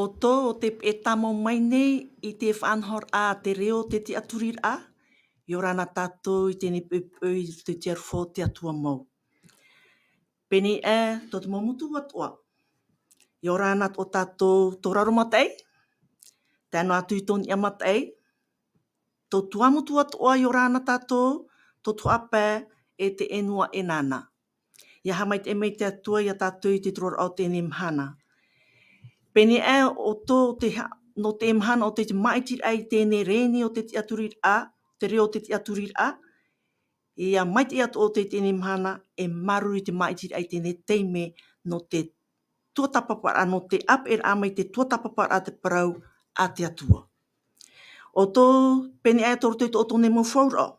O tō o te e tamo mai nei I te whanhor a te reo te te aturir a, I o rana tatou I tēnei pēpēi te te arwho te atua mau. Peni tō te momutu atua. I o rana o tatou tō raro matai, tēnu atu I tōni amatai, tō tuamutu atua I o rana tatou, tō tuapē e te enua e nana. Ia hamait e mei te atua I a tatou I te tror au tēnei mhana. Peni o tō no te mhana o te maitir ai tēnei reni o te aturir a, te reo te aturir a, ia maiti atu o te tēnei mhana e maru I te maitir ai tēnei teime no te tuatapaparaa, no te ap a mai te tuatapaparaa te parau a te atua. O tō peni tō te o tōne mo whaurau,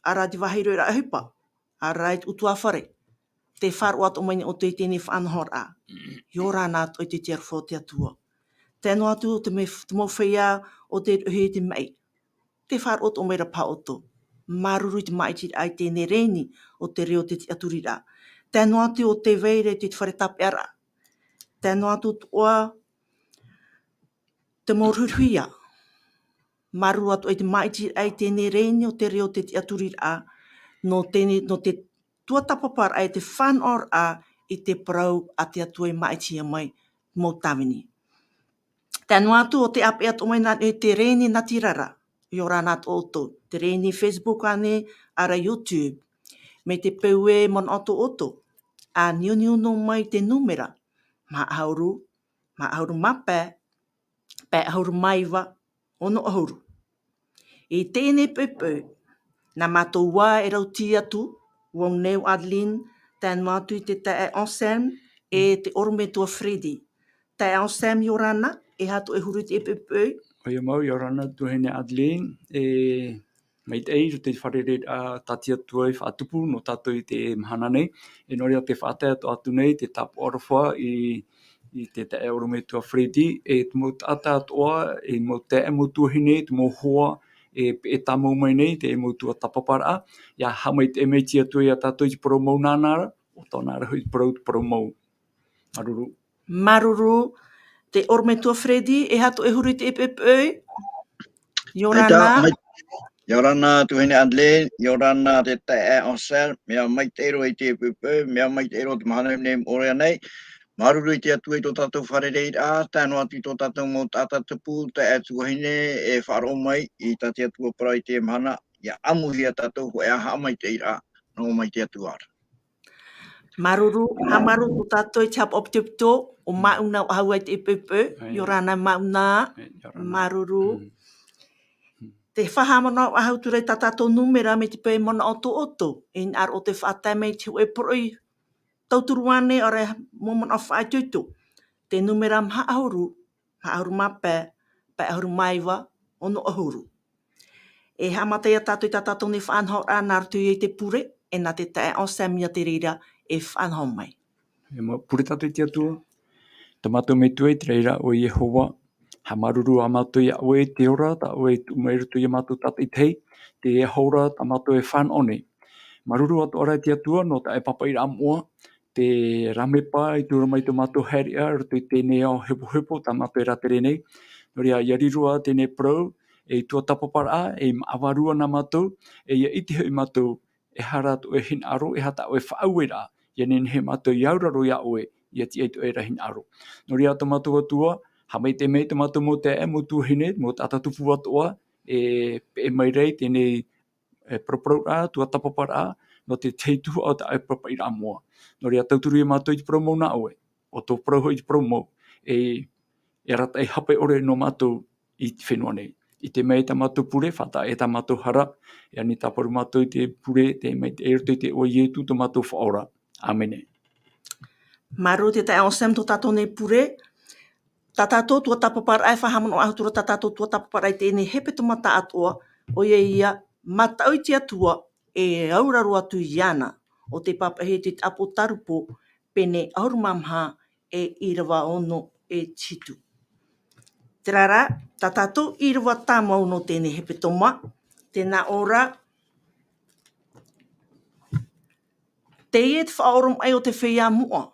ara te wahiro ra hupa, ara I utua whare, te wharu atu mai o te tēnei whanhor a. I o rāna atu I te te arwho te atua. Tēnō atu o te mo feia o te he te mei. Te wharu atu o mai ra pa oto. Maruru I te maitir ai tēnei reni o te reo te aturira. Tēnō atu o te veire te whare tapea. Tēnō atu oa te morhuruia. Maru atu ai te maitir ai tēnei reni o te reo te aturira. No te tuatapapa ai te whanor a I te parau a te atua I maitia mai mō tawini. Tēnō atu o te ape atu mai nā te reni natirara. I o rāna atu oto. Te reni Facebook ane, ara YouTube. Me te peue mon oto. A niu no mai te numera. Maha mape, faaoromai ono ahuru. I tēnei pepe, nā mātou wā e rauti atu, wong neu Adeline, tēnō atu I te tae Onsem, e te orometua Fredi. Tae Onsem I o rāna, e hatu e huru te pepe. Oia mau I o rāna tuhene Adeline, mai te ei, te wharere a tatia tua I whaatupu, no tatou I te mahana nei, e nori a te whaatea atu nei, te tapu orowha I te tae orometua Fredi, e te mo tata atua, e mo te mo tuhene, te mo hoa, e tamau mai nei, te mo tuatapaparaa, ia hamai te mei tia tua I a tatou I poromau nānara, o tōnara hui poromau. Maruru. Maruru, te orometua Fredi, e hatu e huru te pepe. Yorana. Yorana tuhene Adelaide, Yorana te tae Onsel, mea mai te ero I te pepe, mea mai te ero te mahana nei orea nei. Maruru I te atu I tō tātou wharerei a, tēnu atu I tō tātou mō tāta tupu, te atuahine e whaoromai I tā te atua Parau I te mahana, ia amuhi a tātou ho e aha mai te ira, no mai te atu ara. Maruru, ha maru o tātou I tap optipto, o mauna o hauai te pepe, Yorana mauna, maruru. Te whahamana o ahau turei tā tātou numera me te pei mana oto, in ar o te whaatai mei te ue PORO'I, tauturuane ore momon of aitutu. Te numera mha ahuru mape, faaoromai ono ahuru. E hamata ia tātou I tā tātou ni whanhau a nārtu I te pure, e nā te tae Onsamia te reira e whanhau mai. E mo pure tātou I te atua, ta mātou me tue te reira o Yehova, ha maruru a mātou I aue te ora, ta aue tumeirutu I mātou tata I tei, te e haura ta mātou e whanone. Maruru atu ora te atua, no ta e papa I ramoa, te ramepa I tura mai tō mātou heria, rutu I tēnei au hepo, ta mātou e ratere nei. Nori a iarirua tēnei parau, e tuatapaparaa, e maawarua na mātou, e ia iti hei mātou, e haratu e hin aro, e hata o e whaauera, ia nene he mātou I auraro I aue, ia ti eitu e rahin aro. Nori a tō mātou atua, ha mai te mei tō mātou mō te e mō tuahine, mō tātatupu atua, e mai rei tēnei proprora, tuatapaparaa, no te teitu o ta e papa I ramoa. Nori a tauturu I mātou I promau na aue, o tō proho I promau, e rata e hape ore no mātou I whenua nei. I te mei ta mātou pure, whata e ta mātou hara, e ani taparu mātou te pure, te mei te erto te o Iesu tō mātou whaora. Amene. Maru te tae Onsam tō tātou nei pure, tā tātou tuatapaparaa e whahamano ahutura tā tātou tuatapaparaa I tēnei hepetoma tā atua, o ia matau te atua e auraro atu I ana o te papahe te Apokalupo pene aurumamha e Irava ono e titu. Te rara, tā tātou Irava tāmau no tēnei hepetoma, tēnā ora, Teie te faaoromai o te feia mua,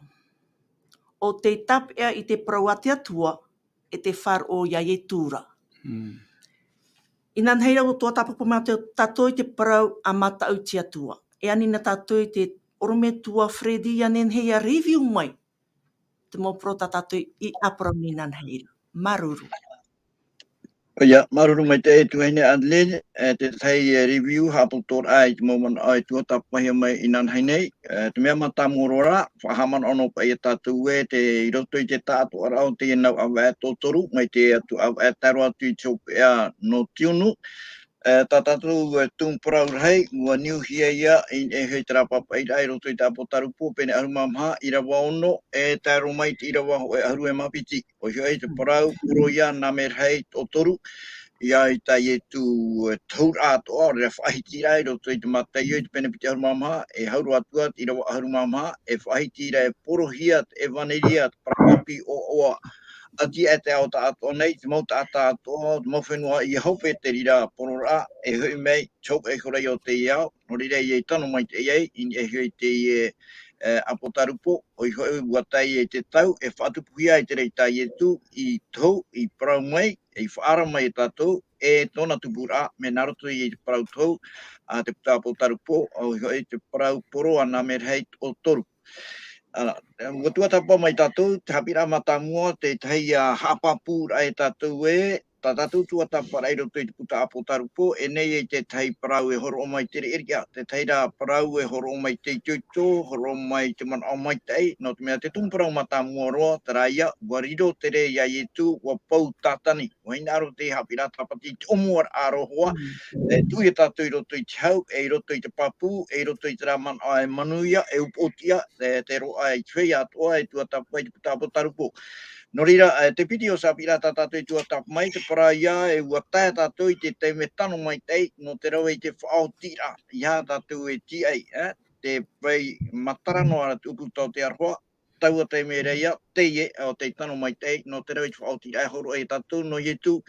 o te tapea I te parau a te atua, e te faaroo ia e tūra. Ina heira o tuatapapa mā te tatou i te parau a matau ti atua. E anina tatou i te orome tua Fredi anen hei a review mai. Te mōpro ta tatou i apara minan heira. Maruru. Ia, maruru mai te tuhine Adelaide, te Teie review hapu PORO'I te mauman ai tuatapapa mai inan hainei. Te mea mata morora, whahaman ono pa i tatou e te iroto i te tātu arau te nau awa e toru, mai te atu awa e taro atu i tōpea no tiunu. Tā tātou tumu Parau rei, ua niuhia ia i e hei tarapapa i rai roto i te Apokalupo, pene aruma Maha, Irava ono, e taro mai te Irava ho e aru e mapiti. O hei te Parau, PORO'I nā me rei o toru, ia i Teie tu taur atoa, rea whahiti rai roto i te matai i te pene piti aruma Maha, e hauru atua te Irava aruma Maha, e whahiti rai porohia, e vaneria, te parapapi o oa. Ati e te ao tātua nei, te mau tātua, te mau whenua i haupe te rira porora, e hui mei, chok e korei o te iau, no rira i e tano mai te iei, in e hui te i Apokalupo, o i hui ua Teie te tau, e whatupuhia i te rei Teie tu, i tau, i parau mai, e whaara mai e tātou, e tōna tupura, me naroto i te parau tau, a te Apokalupo, o i hui te parau poro ana me rei o toru. Ua tuatapapa mai tātou, te Haapiiraa matamua, te Teie hapapura e tātou e, tā tātou tuatapapa rei roto i te puta Apokalupo, e nei e te Teie Parau e HORO'I te reeria, te Teie Parau e HORO'I te tioto, HORO'I te manao mai tei, no te mea te tumu Parau matamua roa, tara ia, ua riro te re ia Iesu, ua pau tātani, ua inaro te Haapiiraa Sabati, te omuar arohoa, e tui e tātou i roto i te hau, e i roto i te papu, e i roto i te raman a e manuia, e upotia, te roa e feia Atua, e tuatapapa i te puta Apokalupo. No rira, te piti o Haapiiraa tātou i tuatapapa mai, te para ia, e ua tae tātou i te me tano mai tei, no te rau i te whaotira, ia tātou e tiei, te pai matarano ara tupu tau te arhoa, taua te me reia, Teie, o te tano mai tei, no te rau i te whaotira e horo e tātou, no Iesu,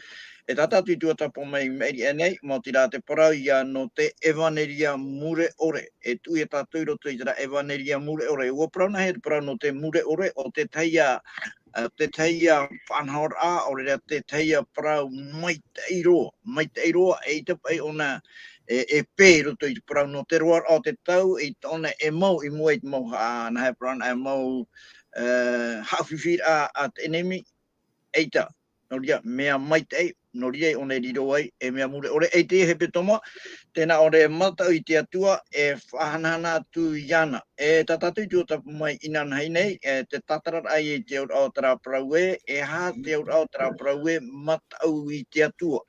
e tātou i tuatapapa mai meri e nei, mo tira te parau ia no te evaneria mure ore, e tui e tātou i roto i tira evaneria mure ore, ua parau nahe te parau no te mure ore, o te Teie faahanahana, o rea te Teie parau mai te iroa, e te pai ona e pē roto i te parau no te roa o te tau, e ona e mau i mua i te mau nahe parau e mau hawhiwhira a te enemi, eita, no ria mea mai te no ria ona riro ai, e mea mure ore, e te hepetoma, tēnā ore matau i te atua, e faahanahana atu iana. E tātou i tuatapapa mai inan hei nei, te tatarar ai e te aurao tara parau e hā te aurao tara parau e matau i te atua.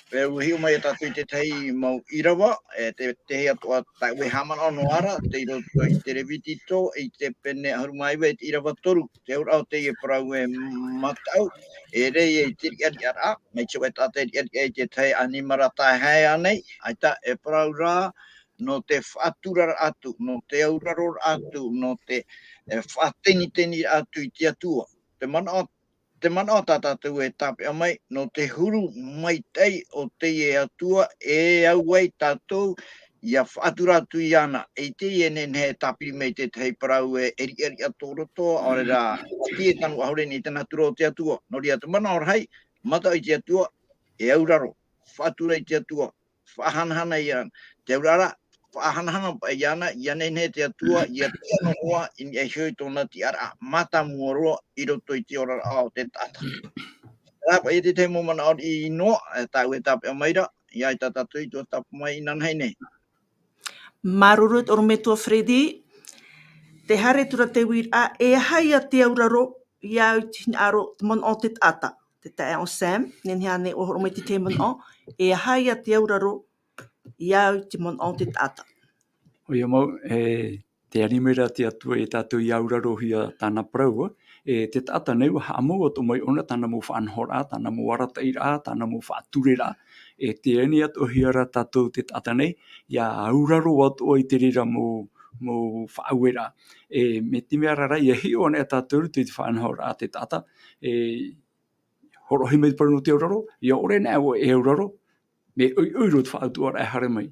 E uhiu mai e tātou i te tei mau Irava, te hei atua tai ue haman ono ara, te iroto i te revitito, i te pene harumaiwe, te Irava toru, te aurao te i parau e matau, e rei e tiri ari ara, mei tio e tātou i te tei animara tai hei anei, aita e parau rā, no te whaatura atu, no te auraror atu, no te whaateni atu i te atua. Te mana o tātou e tapea mai, no te huru mai tei o Teie atua, e au ai tātou, ia whaatura atu i ana. E Teie he tapiri mei te tei parau e eri atoroto, ore rā, ati e tanu ahore ni tana tura o te atua. No ria te mana o rei, mata i te atua, e auraro, whaatura i te atua, whaahanahana i ana. Te aurara, whaahanahana pa i ana, i ane te atua, i a te ano hoa, i e hioi tōna ti ara, mata muaroa, i roto i te ora ao te tata. Rapa i te mo mana i noa, tau e tapea maira, i ai tātou i tuatapapa mai inan hei nei. Maruru te orome tua Fredi, te hare tura te wira, e hai a te auraro, ia i tini aro te mon o te tata, te tae o Sam, nen hea o orome te te mon o, e hai a te auraro, ia i te mon o te tata. O ia mau, te animera te atua e tātou i auraro hia tāna parau, te tata nei wa haamau atu mai ona tāna mu whaanhora, tāna mu warataira, tāna mu whaaturera, te eni atu hiara tātou te tata nei, ia auraro atu i te rira mu whaauera. Me te mea rarai e hio ane tātou te whaanhora te tata, horohi mai parano te auraro, ia ore nea o e auraro, me uiro te whaautuara e hare mai.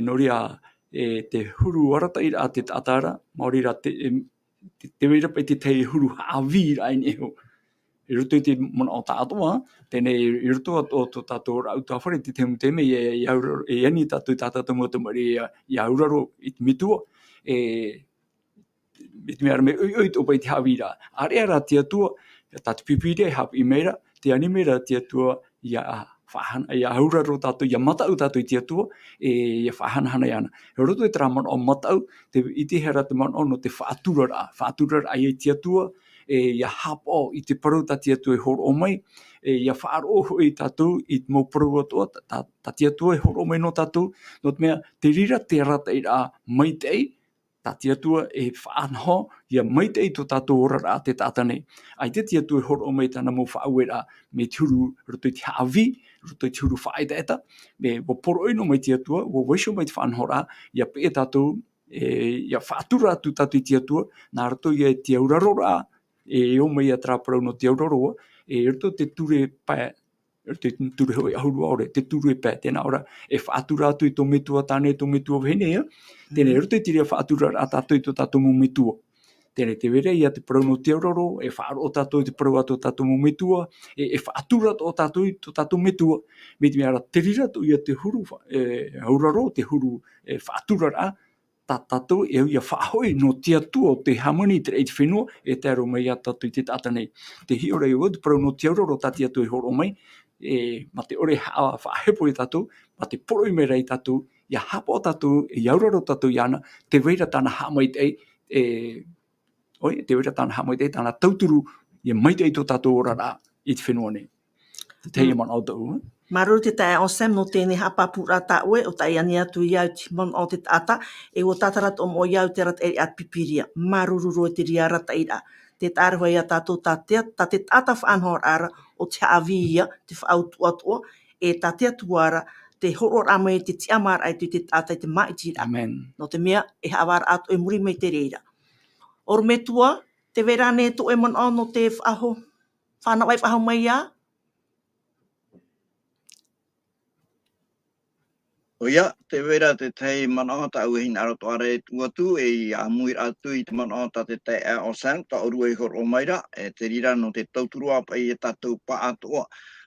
No ria, te huru warataira a te tatara, maori ra te wira pai te tei huru haawira ai neho. I rutu te mon o tātoa, tēnei I rutu o tō tātou rau tāwhare te temu teme e ani tātou tātou motamari I auraro I te mitua. Me te mea me ui tō pai te hawira. Are ara te atua, tātou pipire hapi mera, te animera te atua ia whahana, ia auraro tātou, ia matau tātou te atua, ia whahanahana iana. He roto e tera man o matau, I te hera te man o no te whaaturara ai te atua, ia hapo I te parau ta te atua PORO'I, ia faaroo I tātou I te mau parau atua, ta te atua PORO'I no tātou, no te mea, te rira te rata I rā maitei, ta te atua whaanho, ia maitei tō tātou ora rā te tāta nei. Ai te atua PORO'I tāna mo whaauera me turu roto I te hawi, roto I turu whaedaeta, me wo PORO'I no mai te atua, wo waisho mai te whaanho rā, ia pe tātou, ia whaatura atu tātou I te atua, nā roto ia te auraro rā, o mai a traparau no te auraro, roto te ture pae, te ture hoi ahuru aore, te ture pae, tēnā ora, whaatura atu I tō metua tāne, tō metua vhenea, tēnei roto te rea whaatura rā tātou I tō tātou mo metua. Tēnei te were ia te parau no te auraro, whaaro tātou I te parau atu tātou mo metua, whaatura o tātou I tō tātou metua. Me te mea ra te rira tu ia te huru, auraro, te huru whaatura rā, tā tātou au ia whaahoi no te atua o te hamani te reit whenua, te aro mai a tātou I te tāta nei. Te hiore I te parau no te auraro tā te atua I PORO'I, ma te ore whaahepo I tātou, ma te PORO'I me rei tātou, ia hapo tātou, I auraro tātou iana, te weira tāna hamaitei, te weira tāna hamaitei, tāna tauturu, ia maitei tō tātou ora rā I te whenua nei. Te Teie man au tau. Maruru te tae o sem no tēnei hapapura tā ue o tai ani atu iau ti mon o te tata e o tatarat o mo iau te rat eri at pipiria. Maruru roe te ria rata ira. Te tārewa ia tātou tātea, ta te tata whaanhor ara o te haawi ia, te whaautu atua, e tātea tuara, te horor amai te tiamar ai te tata I te maitira. Amen. No te mea e hawara atu e muri mei te reira. Or me tua, te verane to e mon o no te whaaho, whanawai whaho mai ia, O ia, te wera te tei mana ta uhin aroto are tuatu e amuir atu I te mana ta te Teie o sang ta oru e PORO'I ra e te rira no te tauturu apa I tatou pa atua.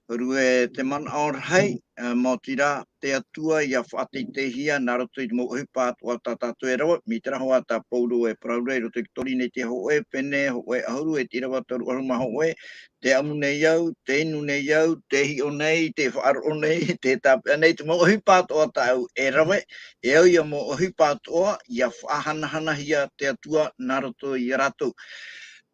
Oru e te mana o rhai mo tira te atua ia whaati te hia na roto I te mo hipa atua ta tatou e rawa. Mi te rahoa ta Paulu e Parau roto I tori nei te hoe pene hoe ahuru e tira watoru aruma hoe. Te amu nei iau, te inu nei iau, te hi o nei, te whaaro nei, te tapea nei, te mo ohi pātoa tau e rawe, e au ia mo ohi pātoa, ia whaahanahana hia te atua naroto I rato.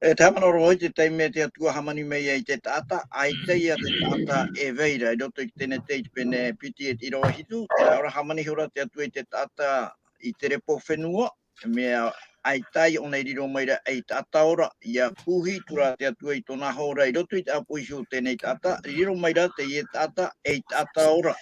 E te hamana roi te teime te atua hamani mei ai te tata, ai te ia te tata e veira, I roto I tēne te pene piti e tiroa hitu, tēnā ora hamani hura te atua I te tata I te repo whenua, mea ai tai o nei riro maira ai tata ora, ia puhi tura te atua I tona hora I roto I te apu isu tēnei tata, riro maira te ie tata ei tata ora.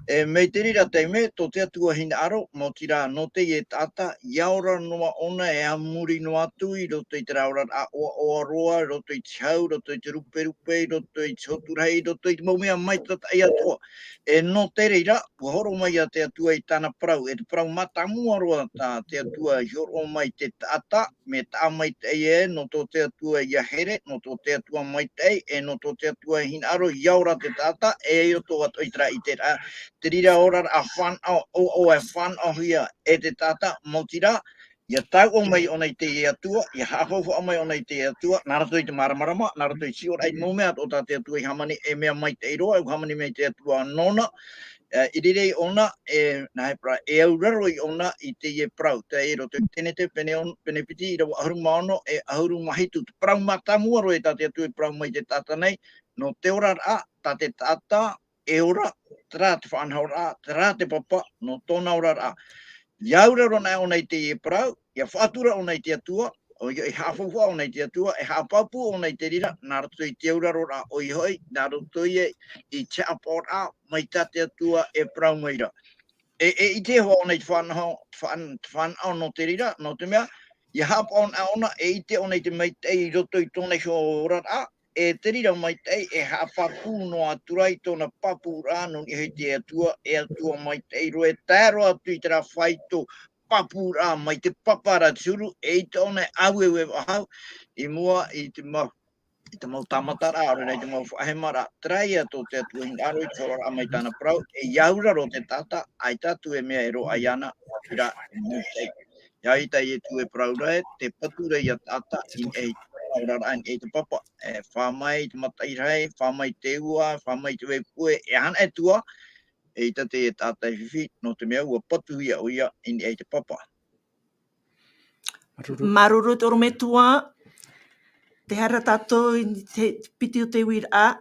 E mei te rira teime, tō te atua hina aro, mo tira no te ie tata, iaora noa ona e amuri no atu I roto I te raura a oa roa, roto I te hau, roto I te rupe rupe, roto I te hoturhei, roto I te maumea mai tata ai atua. E no te reira, ua horo mai a te atua I tāna parau, e te parau matamua roa tā te atua I horo mai te tata, me tā mai te e, no tō te atua ia here, no tō te atua mai te e, no tō te atua hina aro, iaora te tata, e o tō atu I tera I te ra. Te rira ora a whanau o e whanau hia e te tata motira, ia tau o mai o nei te atua, ia hawhawha o mai o nei te atua, nā rato I te maramarama, nā rato I sior ai momea o tā te atua I hamani e mea mai te iroa, e hamani mei te atua nona, I rire ona, nā he pra, e au raro I ona I te ie prau, te e roto tēne te pene piti, I rawa ahuru maono, e ahuru mahitu, te prau matamua roi tā te atua I prau mai te tata nei, no te ora a, tā te tata, e ora, tera te whanhau rā, tera te papa, no tōna ora rā. Iaura rona o nei te ie parau, ia whātura o nei te atua, o I hawhawha o nei te atua, e hāpapu o nei te rira, nā rato I te aura rora o I hoi, nā rato I te apora, mai tā te atua e parau maira. I te hoa o nei te whanau no te rira, no te mea, ia hapa ona, e I te o nei te meitei I roto I tōna ora rā, e te rira mai tei e hapapu no aturai tōna papu rāno I hei te atua, e atua mai tei roe tāro atu I te rā whaito papu rā mai te papara turu, e I tōna au e wahau, I mua I te mau. te mau tamatara ora nei te mau whahemara traia tō te atu hin aroi tōra amai tāna parau e iaura ro te tata ai tatu e mea e ro ai ana ira mutei. Ia i tai e tu e parau rai te pature ia tata in e parau an e te papa e whamai te matai rai, whamai te ua, whamai te wepue e hana e tua e i tate e tata e whiwhi no te mea ua patu ia o ia in e te papa. Maruru te orome tua, te hara tātou i te piti o te wira,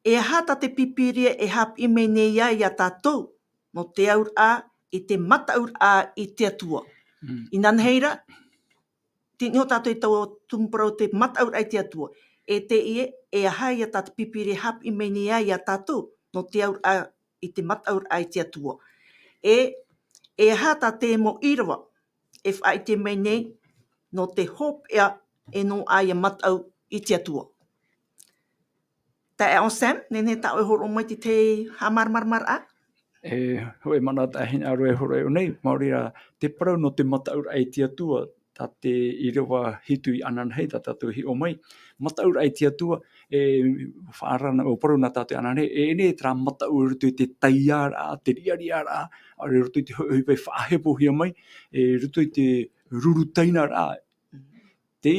e hata te pipiria e hapi me nei ia tātou, no te aura i te mata aura i te atua. I nanheira, te nio tātou i tau tumparau te mata aura i te atua. E te e aha ia tātou pipiria hapi me nei ia tātou, no te aura i te mata aura i te atua. E hata te mo Irava, e whai te me nei, no te hopea e no aia matau i te atua. Ta e on Sam, nene tau e horo mai te hamarmarmar a? E hoe mana ta hin aro e horo e nei, maurira te parau no te mataura ai te atua, ta te Irava hitu i anan hei, ta tatu hi o mai. Mataura ai te atua, e whaarana o parau na tatu anan hei, e ne tra mataura rutu i te taiara, te riariara, a rutu i te hui whaahepo hi mai, e rutu i te rurutaina ra, te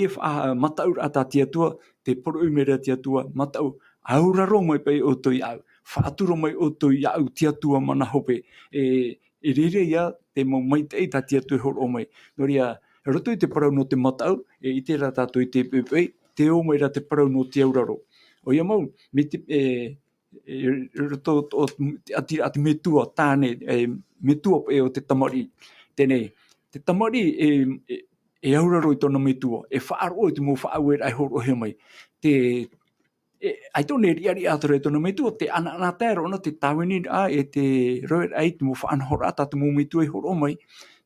mataura ata te atua, te PORO'I mera te atua, matau, auraro mai pai o toi au, whaaturo mai o toi au te atua mana hope, e rere ia te mau mai te eita te atu horo mai. Noria, roto i te parau no te matau, e i te ratato i te pepe, te o mai ra te parau no te auraro. O ia mau, me te, roto o ati metua tāne, metua e o te tamari, tēnei, te tamari e auraro i tona metua, e whaaro i te mo whaauer ai horo he mai. Ai tōne riari atore tona metua, te ana tēro no te tāwini a e te roer ai te mo whaanhora ata te mo metua i horo mai.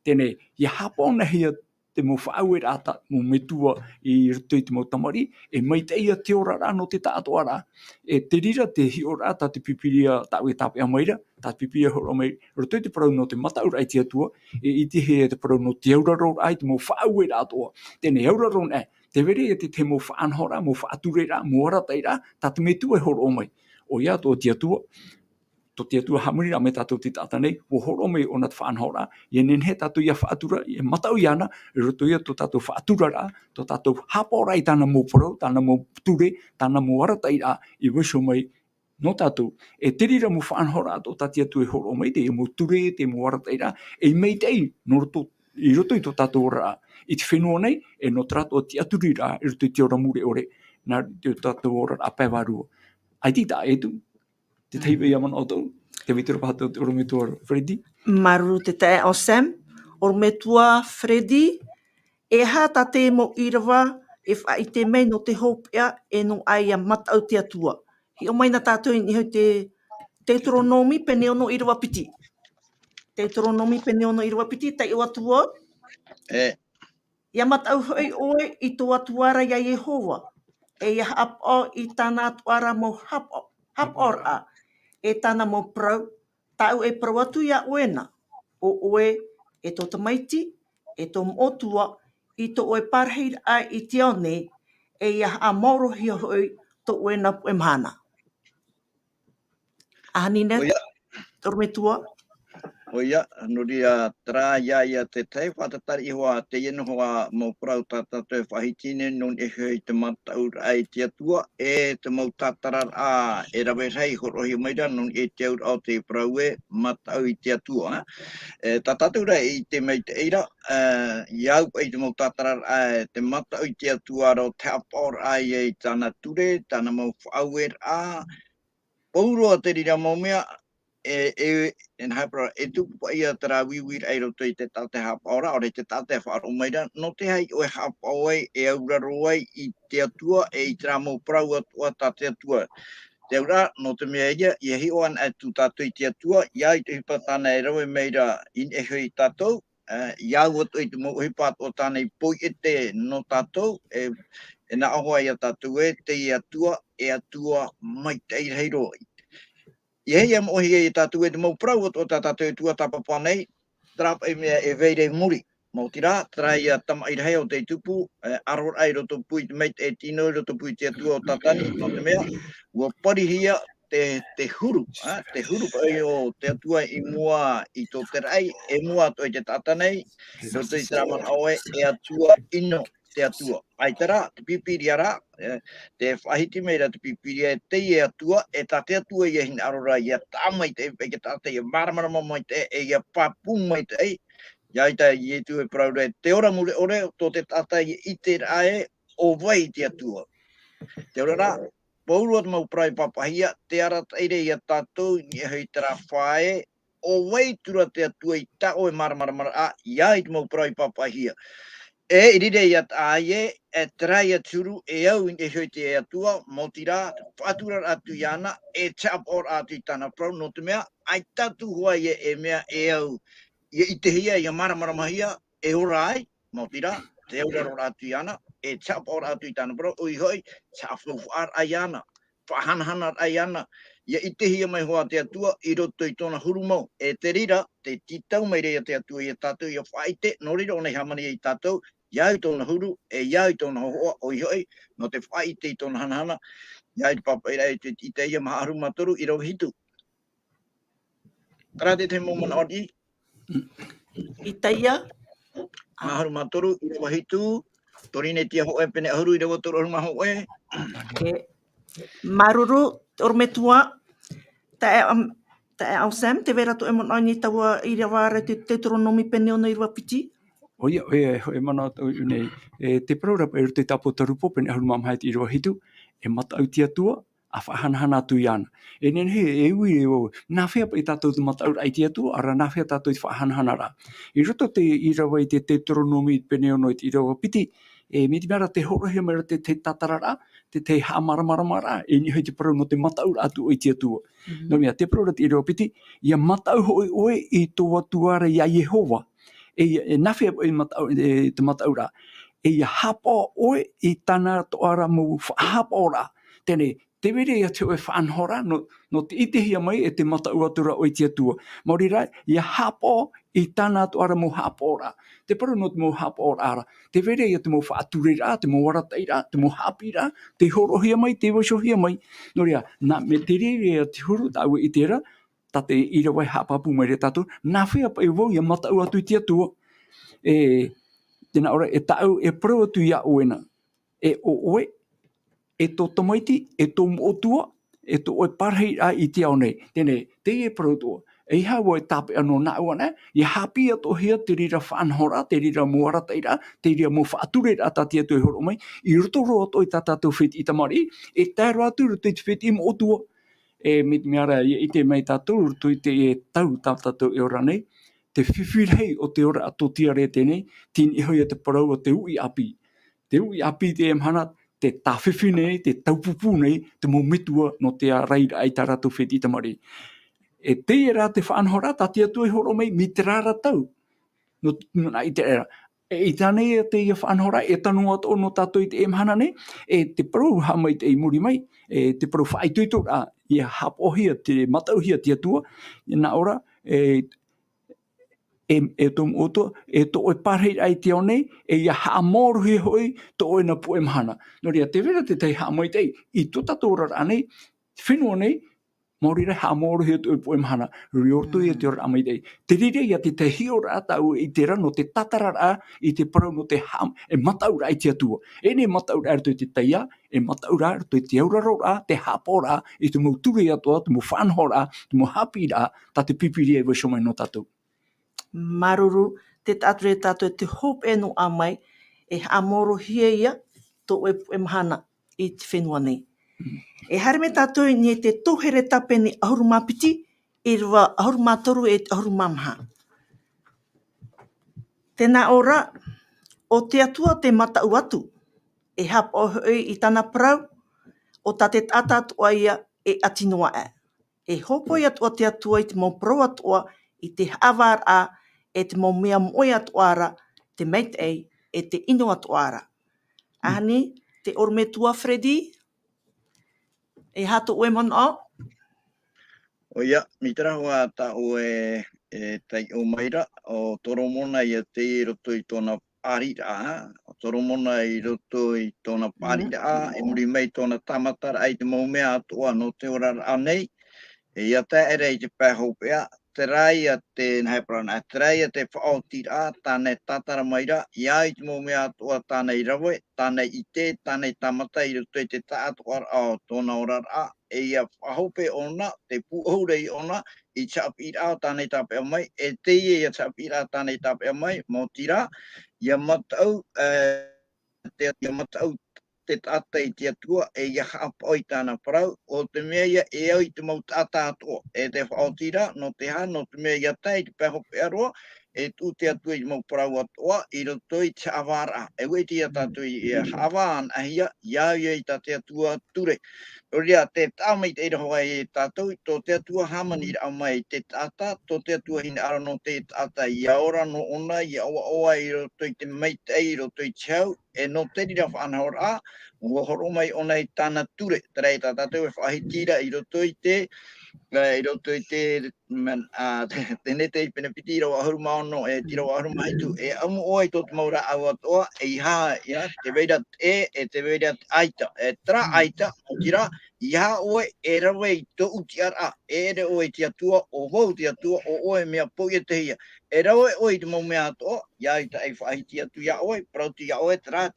Tēnei, ia hapona hia te mo whaauer ata mo metua i rutu i te mo tamari, e mai te ia te ora rā no te tātua rā. E te rira te hi ora ata te pipiria tāu e tapea maira, tā pipiria horo mai, rutu i te parau no te mataura ai te atua, e i te hea te parau no te auraro ai te mo whaauer atoa. Tēnei, auraro nē, te vere e te mo whaanhora, mo whaaturera, mo arateira, tā te metua e horo mai. O ia tō te atua, tō te atua hamuri a me tātou te tāta nei, o horo mai o nat whaanhora, i nenhe tātou ia whaatura, i matau i ana, i roto ia tō tātou whaaturara, tō tātou hapora i tāna mō parau, tāna mō ture, tāna mō arateira, i wiso mai, no tātou, e te rira mo whaanhora tō tāti atu e horo mai, te mō ture, te mō arateira, e mei tei, no roto, i roto i tō tātou ora, i te whenua nei, e no trato ti aturira, i roto i te ora mure ore, nā te tātou ora a pēwarua. Ai tita e tu, te teipe ia mana o tau, te vitero pahatou te orometua Freddy. Maruru te tae o Sam, orometua Freddy, e hata te mo Irava, e whai te mei no te hopea, e no ai a matau te atua. Hi o mai na tātou i hau te Deuteronomi pene ono Irava piti. Deuteronomi pene ono Irava piti, tai o atua, ia matau hoi oe i tō atuara ia Yehova, e ia hapo i tāna atuara mo hapora, e tāna mo prau, tau e prau atu ia oena, o oe e tō tamaiti, e tō motua, i tō oe parheir ai i te one, e ia amoro hia hoi tō oena pu emhana. Ahanina, tōrumetua. O ia, nuria tra ia te tei whatatari i hoa te ino hoa mau prau tātou e whahitine non e hei te mataura ai te atua e te mau tātarar a e rawe rei horohi maira non e te aur au te prau e matau i te atua. Tā tātou rei i te mei te eira, iau e te mau tātarar a te matau i te atua ro te apor ai e tāna ture, tāna mau whauer a, pauroa te rira mau mea, en hapra e tuku pa ia tara wiwir ai roto i te tate hapaora o te tate whaaromaira no te hei o e hapaoi e auraro ai i te atua e i tera mo prau atua tate atua. Te aura no te mea ia i hi oan atu tātou i te atua ia i te hipatana e rawe meira in e hui tātou ia watu i te mo hipat o tāna i poi e te no tātou e na ahoa ia tātou e te i atua mai te i heiro i. I hei am ohi e tātou e te mau prau o tātou e tuatapapa nei, trap e mea e veire muri. Mautira, trai tama irhai o te tupu, aror ai roto pui te meit e tino roto pui te atua o tatani, no te mea, ua parihia te huru, te huru ai o te atua i mua i tō te rai, e mua to i te tatanei, roto i te raman aoe, e atua ino te atua. Ai tera, te pipiri ara, te whahiti meira te pipiri e teie atua, e ta te atua i e hina arora, i a tāmai te e ke tātai, e maramarama mai te e i a pāpung mai te ei, ia ita i e tu e Parau re, te ora mure ore, tō te tātai i te rae, o vai te atua. Te ora rā, paurua te mau Parau papahia, te ara teire i a tatou, ni e hei te rā whae, o vai tura te atua i ta o e maramarama, ia i te mau Parau papahia. E irire i at aie, e trai aturu, e au i hoi te e atua, motira, whaturar atu iana, e chap or atu i tana Parau, no te mea, ai tatu hua e mea e au, i te hia, i a maramarama e ora ai, motira, te aura ora atu iana, e chap or atu i tana Parau, oi hoi, chap ar ai ana, faahanahana ai ana, i te hia mai hoa te atua, i roto i tōna hurumau, e te rira, te titau mai rea te atua i a tātou, i a whaite, no rira o nei hamani i tātou, iau tōna huru, e iau tōna hoa, oi hoi, no te whaite i tōna hanahana, iau te papa i rei i te ia maha aruma toru, i rau hitu. Kara te momana ori, I Teie, maha aruma toru, i rau hitu, torine tia hoe, pene ahuru i rau toru aruma hoe. maruru, ormetua, te au Sam, te vera to e mon aini taua i Irava re te toronomi pene ona Irava piti. Oia, e mana tau nei, te praurapa e te tapo tarupo, pene ahuru mamahai te Irava hitu, e mata au te atua, a whahanahana atu iana. E nene he, e ui e o, nā whea pa i tātou te mata aura ai te atua, ara nā whea tātou i whahanahana rā. I roto te Irava i te toronomi pene ona i te Irava piti, e me te mera te horohia mera te tatarara, te hamaramaramara, e ni hei te parau no te mataura atu o i te atua. No mea, te parau te Irava piti, ia matau hoi oe i tō atuara i a Yehova. E nawhia e te mataura. E ia hapa oe i tana toara mu hapa ora. Tēnei, te vere ia te oe whaanhora, no te itehia mai e te mataura tura o i te atua. Mauri rai, ia hapa i tana toara mu hapa ora. Te paru no te mo hapa ora ara. Te vere ia te mo whaaturera, te mo warateira, te mo Haapiiraa, te horohia mai, te wasohia mai. No rea, nā me te rere te huru tau i tera, ta te Irava hapapu mai re tātou, nā whea pa i wau ia matau atu i te atua. Tēnā ora, e tau e parau atu ia oena. E o oe, e tō tamaiti, e tō mootua, e tō oe parhei a i te au nei. Tēnei, Teie parau tō. E hawa e tapea no nā ua ne, i hapia tō hea te rira whaanhora, te rira muarateira, te rira mo whaaturera ta te atu e horo mai, i roto roa tō i tātou whiti i tamari, e tēro atu roto i te whiti i mootua. E me meara i te mei tātou, roto i te e tau tātou e ora nei, te whiwhirhei o te ora ato tiare tēnei, tini hoi te parau o te ui api. Te ui api te emhana, te tāwhiwhi nei, te taupupu nei, te mo mitua no te a reira ai tā rātou whiti i tamari. E Teie rā te whaanhora, ta te atu e horo mai, mi te rāra tau. No i te era. E i tānei e Teie whaanhora, e tanu ato no tātou i te emhana nei, e te parau hamai te i muri mai, e te parau whaituitu rā, i a hapohia, te matauhia te atua, i nā ora, e tō moto, e tō oe parhei ai te au nei, e ia haamoruhi hoi, tō oe na pu emhana. No rea, te vera te tei haamoi tei, i tō tātou rara nei, whenua nei, Mauri rei haamoruhi tō oe pu emhana, riortu i te ora amai tei. Te rire ia te hio rā tau i te rano, te tatarara, i te parau no te e mataura ai te atua. E ne mataura arto i te Teia, e mataura arto i te auraro rā, te hapora, i te mau ture atoa, te mau whanhora, te mau Haapiiraa, ta te pipiri e wasomai no tātou. Maruru, te tāture tātou te hope e no amai, e amoro hia ia, tō e mahana i te whenua nei. E hare me tātou ni te tohere tape ni ahuruma piti, e rwa ahuruma toru e ahuruma maha. Tēnā ora, o te atua te matau atu, e hapa o hoi i tana Parau, o ta te tata atua ia e atinoa e. E hopo i atua te atua i te mau Parau atua, i te hawar a, e te mau mea moe atuara, te mate ei, e te ino atuara. Ahani, te ormetua Fredi, e hato oe mon o? Oia, mi tera hoa ta o tai o maira o toromona ia te roto I tōna parira, o toromona I roto I tōna parira, e muri mei tōna tamatara ai te maumea atua no te ora anei, e ia te ere I te pēhopea, te raia te nheprana, te raia te whaotira, tāne tatara maira, ia I te maumea atua tāne Irava, tāne I te, tāne tamata I roto I te tātua o tōna ora a, e ia whahope ona, te puhurei ona, I Haapiiraa tāne tapea mai, e Teie ia Haapiiraa tāne tapea mai, mō tira, ia matau, ia matau te tata I te atua, e ia haapoi tāna parau, o te mea ia e au I te mau tata atua, e te whaotira, no te ha, no te mea ia tai, te pēhope aroa, e tū te atua I mau parau atua, I roto I te awara, e wei te tatu I hawaan ahia, iau I te atua ture. Oria te tāmai te ira hoa I tātou, tō te atua hamani rao mai te tata, tō te atua hina ara no te tata I aora no ona, I awa oa I roto I te meitei, I roto I chau, e no te rira whanahora, ua horo mai ona I tāna ture, te rei tā tātou e whahitira I roto I te, I roto I te, te nete I penepiti rau ahuru maono, e tira ahuru mahitu, e amu oa I tō te maura au atoa, e iha, te veira te veira aita, e tra aita, o tira, iha oe e rawe I tō uti ara, e re oe te atua, o hou te atua, o oe mea pōi e te hia, e rawe oe te mau mea atoa, ia I ta e whahiti atu ia oe, prauti ia oe, tra,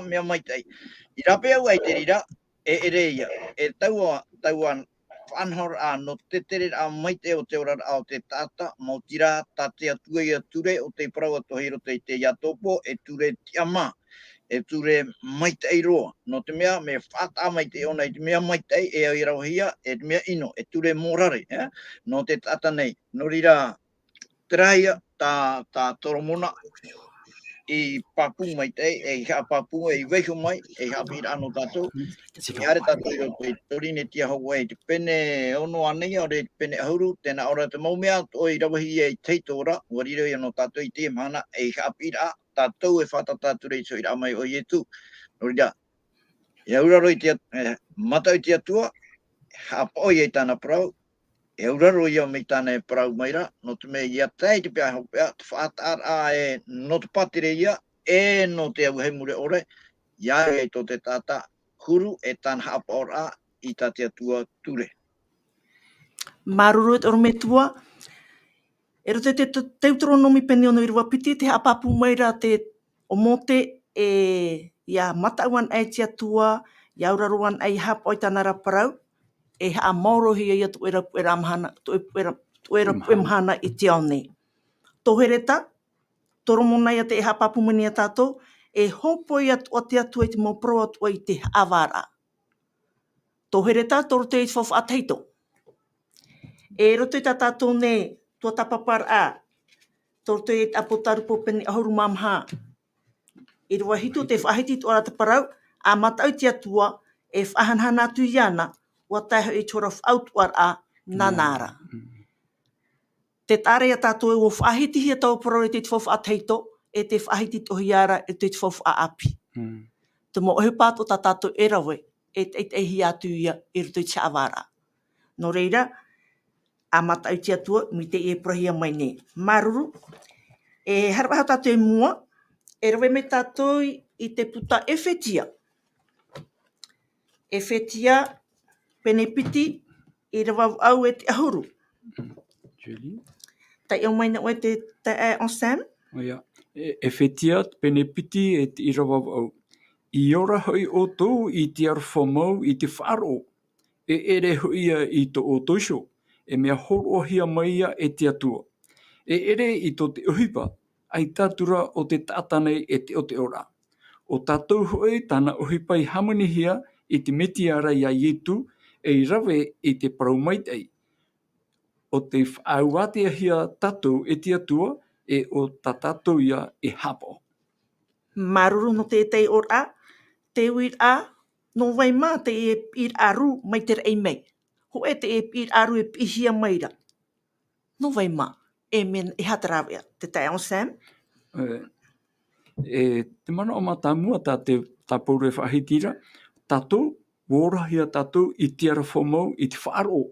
mea maitai. I rape au ai te rira, e reia, e tauan, whanhor a no te tere a maite o te ora o te tata, mau tira tate atua I ature o te parau atohiro te iatopo, e ture tiama, e ture maitei roa. No te mea, me whata maitei ona I te mea maitei, e au I rauhia, e te mea ino, e ture morare, no te tata nei. No rira, te raia, tā toromona, I papu maitei, e hea papu, e wehu mai, e Haapiiraa no tātou, I are tātou I roto I torine tia hau e te pene ono anei, o te pene ahuru, tēnā ora te maumea, o I rawahi e teitora, ua riro I no tātou I te mana, e Haapiiraa, tātou e whatata turei so I ramai o Iesu. No rira, e auraro I te matau I te atua, hapoi e tāna parau, e auraro I au mei tāna e parau maira, no te mea ia tei te pia hopea, te whaatara e no te patire ia, e no te au heimure ore, ia e to te tata, huru e tāna hapora I tā te atua ture. Maruru e oro me tua, e rote te teutronomi pene ono I rua piti, te hapapu maira te o mote e ia matauan ai te atua, ia auraruan ai hapoi tāna raparau, e haa maurohi ia tu era mahana, tu era mahana I te ao nei. Tohereta, toromona ia te e hapapu mani a tātou, e hopo ia o te atua I te maupro atua I te awara. Tohereta, toro te I te whawhaateito. E roto I tā tātou ne tuatapaparaa, toro te I te Apokalupo pene ahuru Maha. I rua hitu te whahiti tu ara te parau, a matau te atua, e faahanahana atu iana, ua taiho I tora whautu ara nanara. Te tāre a tātou e o whahiti hia tau parau e te whawhaateito, e te whahiti tohi ara e te whawhaapi. Te mo ohi pāto tā tātou e rawe, e te ehi atu ia I roto I te awara. No reira, a matau te atua, mi te e prohia mai ne. Maruru, e harapaha tātou e mua, e rawe me tātou I te puta e fetia. E fetia, pene piti, I rawa au e te ahuru. Julie? Tai au mai na oe te ensemble. Oia. E fetia, pene piti e te Irava au. I ora hoi o tō I te arwhamau I te faaroo. E ere hoia I tō o toisho. E mea horohia maia e te atua. E ere I tō te uhipa. Ai tātura o te tātanei e te o te ora. O tātou hoi tāna uhipa I hamanihia I te metiara ia Iesu e I rawe I te paraumaitei. O te whauatea hia tātou e te atua e o tā tātou ia e hapo. Maruru no te tei ora, te uir a, no vai mā te e ir aru mai te rei mei. Ho e te e ir aru e pihia maira. No vai mā, e men e hatarawea. Te tai ensemble. Te mana o matamua tā pauru e whahitira, tātou, wōrahia tātou I te ara whamau I te whaaroo.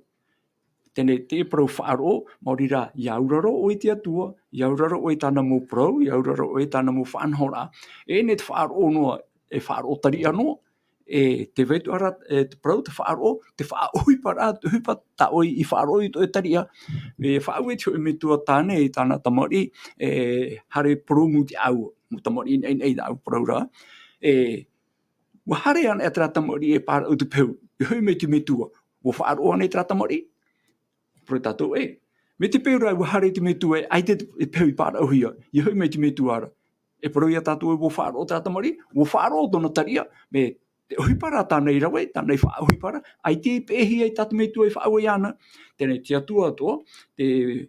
tene te pro faaroo morira yauraro o te atua yauraro o tana mo pro yauraro o tana mo whanhora e ne te faaroo no e faaroo tari ano e te vetu ara te pro te faaroo te whaoi para te hupa ta oi I faaroo I to e taria e whaue te me tua tane I tana tamari e hare pro mu te au mu tamari nei au pro ra e wahare ana e trata mori e para o te peu e hui me te metua wo faaroo ana e trata mori pro tatou e me te peu rai wahare te metua e ai te peu I para o hia e hui me te metua ara e pro ia tatou e wo faaroo trata mori wo faaroo tona taria me te hui para tāna I rawe tāna I wha hui para ai te pehi ai tatu metua I wha ui ana tene te atua toa te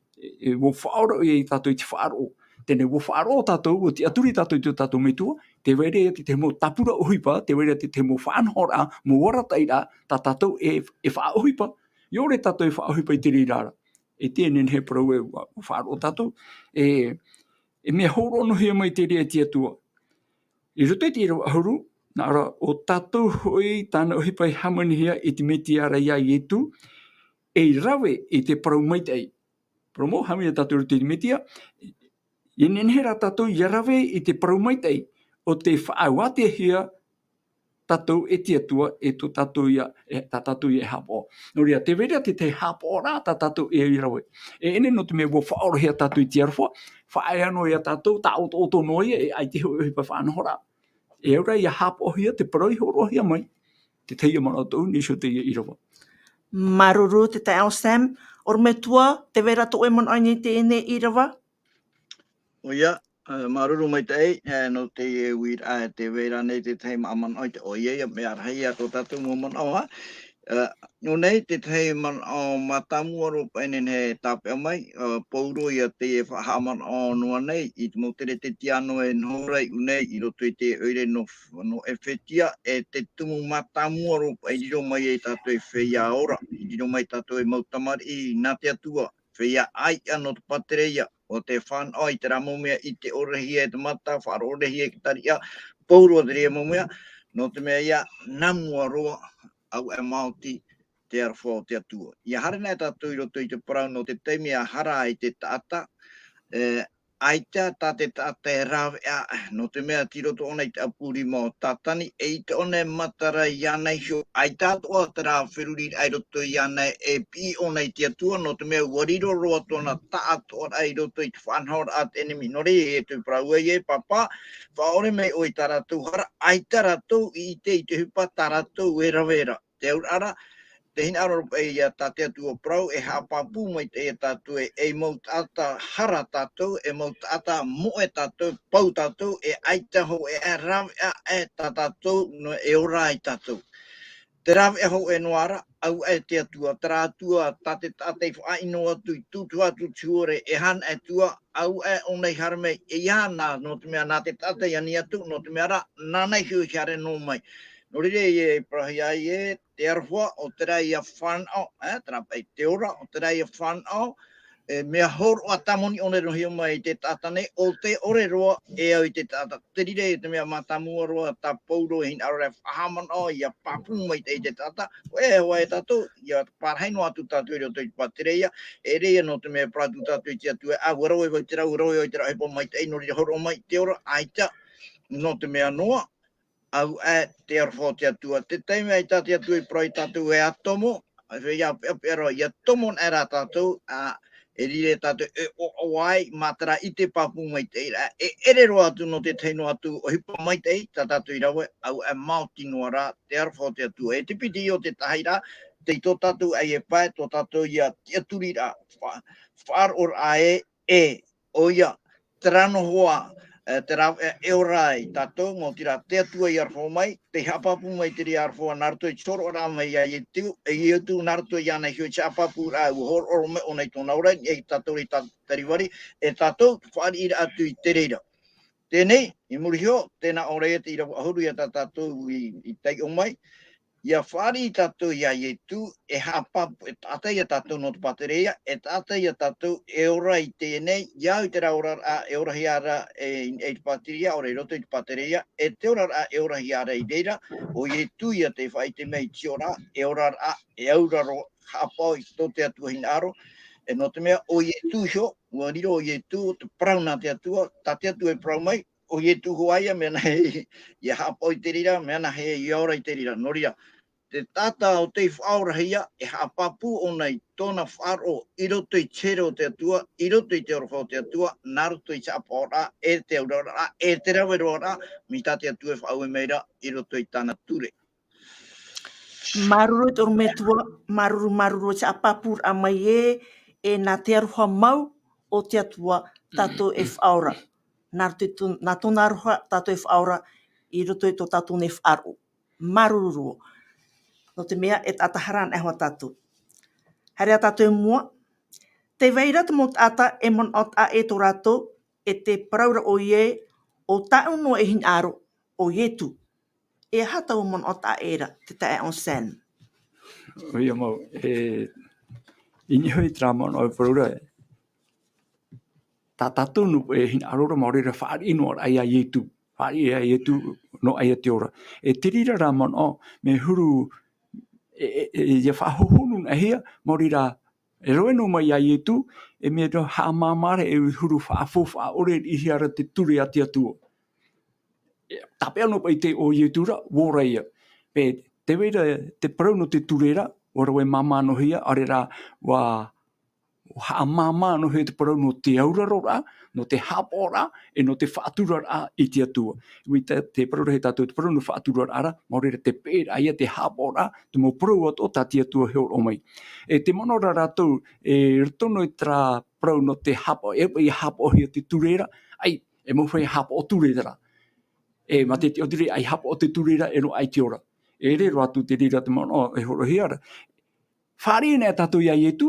wo faaro I tatou I te faaroo tene wo faaroo tatou o te aturi tatou I te tatou metua te were te mo tapura o huipa, te were te mo whanhora, mo warataira, ta tatou e whaohipa. Iore tatou e whaohipa I te rirara. E tēnen he parau e whaaro tatou. E mea horo no hea mai te rea tia tua. I roto I te ira ahuru, nā ara o tatou hoi tāna ohipa I hamanihia I te meti ara ia I etu, e rawe I te parau maitei. Promo, hamina tatou roto I te metia, I nenhera tatou I rawe I te parau maitei, o te whaawate hia tatou e te atua e to tatou ia ta tatou e hapo. No rea te vera te hapo rā ta tatou e irawe. E ene no te me wo whaoro hia tatou I te arwha, whae ano ia tatou ta oto noia e ai te hoi pa whanahora. E ora ia hapo hia te paroi horo hia mai. Te Teie mana tau nisho te ia Irava. Maruru te te ao Sam, or me tua te vera to e mon aini te ene Irava? Oia, maruru mai tei, no te wir a te vera nei te teima aman oi te oia, me arhei a tō tatu mo man oa. No nei te tei man o matamu aro painen he tapea mai, pauro ia te whahaman o noa nei, I te mo tere te tiano e nhorei unei, I roto I te oire no e whetia, e te tumu matamu aro painiro mai e tato e feia ora, I dino mai tato e mautamari I nā te atua, feia ai ano te patereia, o te whanoi te ramomea I te orehia e te mata, whaorehia ki taria, pauro te rea momea, no te mea ia namua roa, au e Māoti te arwha o te atua. Ia hare nei tātou I roto I te parau no te teimi a hara I te taata, aita tā te taata e rāwea, no te mea ti roto ona I te apuri mō tātani, e I te one matara I anei hio, aita toa te rā whiruri ai roto I anei e pi ona I te atua, no te mea wariro roa tōna taatoa ai roto I te whanhora at enemy, no re e te parau e papa, whaore mei oi tā rātou hara, aita rātou I te hupa tā rātou e rawera, te urara, te hina aro e ia tātea tua prau e hapapu mai te e tātou e mau tāta hara tātou, e mau tāta moe tātou, pau tātou, e aita ho e rawea e tātou no e ora I tātou. Te rawea ho e noara, au e te atua, tera atua tate i whaino atu I tutu atu tuore e han e tua, au e onei harame e iana no te mea nā te tate ani atu, no te mea ra, nānei hiu hiare no mai. No rire e prahi ai e te arwha o te rei a whanau, tera pai te ora, o te rei a whanau, mea horo a tamoni one rohi mai te tatane, o te ore roa e au I te tata. Te rire e te mea matamua roa ta pauro e hin arore whahaman o ia papu mai te tata, o e hoa e tato, ia parhaino atu tatu e roto I patereia, e rea no te mea pratu tatu I te atu e a warau e vai te rau, warau e vai te rau, hepo mai te ino rire horo mai te ora, aita, no te mea noa, au e te arwha te atua. Te teime ai tāte atua I proi tātou e atomo, pero ia tomo era tātou, e rire tātou e o ai matara I te papu mai te ira. E ere roa atu no te teino atu o hipa mai te ta tātou I rawe, au e Māoti noa rā, te arwha te atua. E te piti o te tahaira, te tō tātou ai e pai, tō tātou ia te aturi rā, faaoromai o ia, terano hoa, te rau e orai tātou, mō tira te atua I arwha mai, te hapapu mai te rea arwha naruto I toro rā mai ai e tiu, e I atu naruto I ana hio te hapapu rā u hor oro me o nei tōna ora, e tātou I tariwari, e tātou whaari ira atu I te reira. Tēnei, I muri hio, tēnā ora e te ira ahuru I tātou I tei o mai, ia whaari tātou ia I tu, e hapapu, e tātai a tātou no te patereia, e tātai a tātou e ora I tēnei, iau te raura e ora hiara e te patereia, ora I roto I te patereia, e te ora e ora hiara I reira, o I tu ia te whai te mei ti ora, e ora e auraro hapoi to te atua hin aro e no te mea o Iesu ho ua riro o Iesu te parau na te atua ta te atua e parau mai o Iesu ho aia mea na he ia hapoi te rira mea na he iora i te rira noria te tata o te whaora hia e hapapu o nei tōna whaaro i roto i tere o te atua, i roto i te orwha o te atua, nā roto i te apora, e te aurora, e te raweroara, mi tā te atua e whaau e meira i roto i tāna ture. Maruru te metua, maruru te apapur a mai e nā te aruha mau o te atua tatou e whaora. Nā tōna aruha tatou e whaora i roto i tō tatou ne whaaro. Maruru. No te mea e tataharan e hoa tatou. Harea tatou e mua. Te veira te mot ata e mon ot a e tō ratou e te paraura o ie o tau no e hin aro o Iesu. E hata o mon ot a era te tae on sen. Oia mau, ini hoi tramon o paraura e. Ta tatou no e hin arora maorera whaari ino ai a Iesu. Whaari a Iesu no ai a te ora. E tirira ramon o me huru ia whahohonu na hea maorera e roe no mai a Iesu e me ro ha mamare e huru whaafo whaore i hiara te ture a te atua. Tapea no pai te o Iesu ra, wora ia. Pe te weira te parau no te turera, ora we mama no hia, arera wa ha mama no he te parau no te auraro ra, no te hapo ra, e no te whaatura ra i te atua. Ui te parau he tātou te parau no whaatura ra, maorera te pēra ia te hapo ra, te mo parau ato ta te atua he oromai. E te monora rātou, e ritono i tra parau no te hapo, e hapo hia te turera, ai, e mo whai hapo o turera. E ma te o dire ai hapo o te turera e no ai te ora. E re ratu te rira te mono e horo hiara. Whaari nea tātou ia Iesu,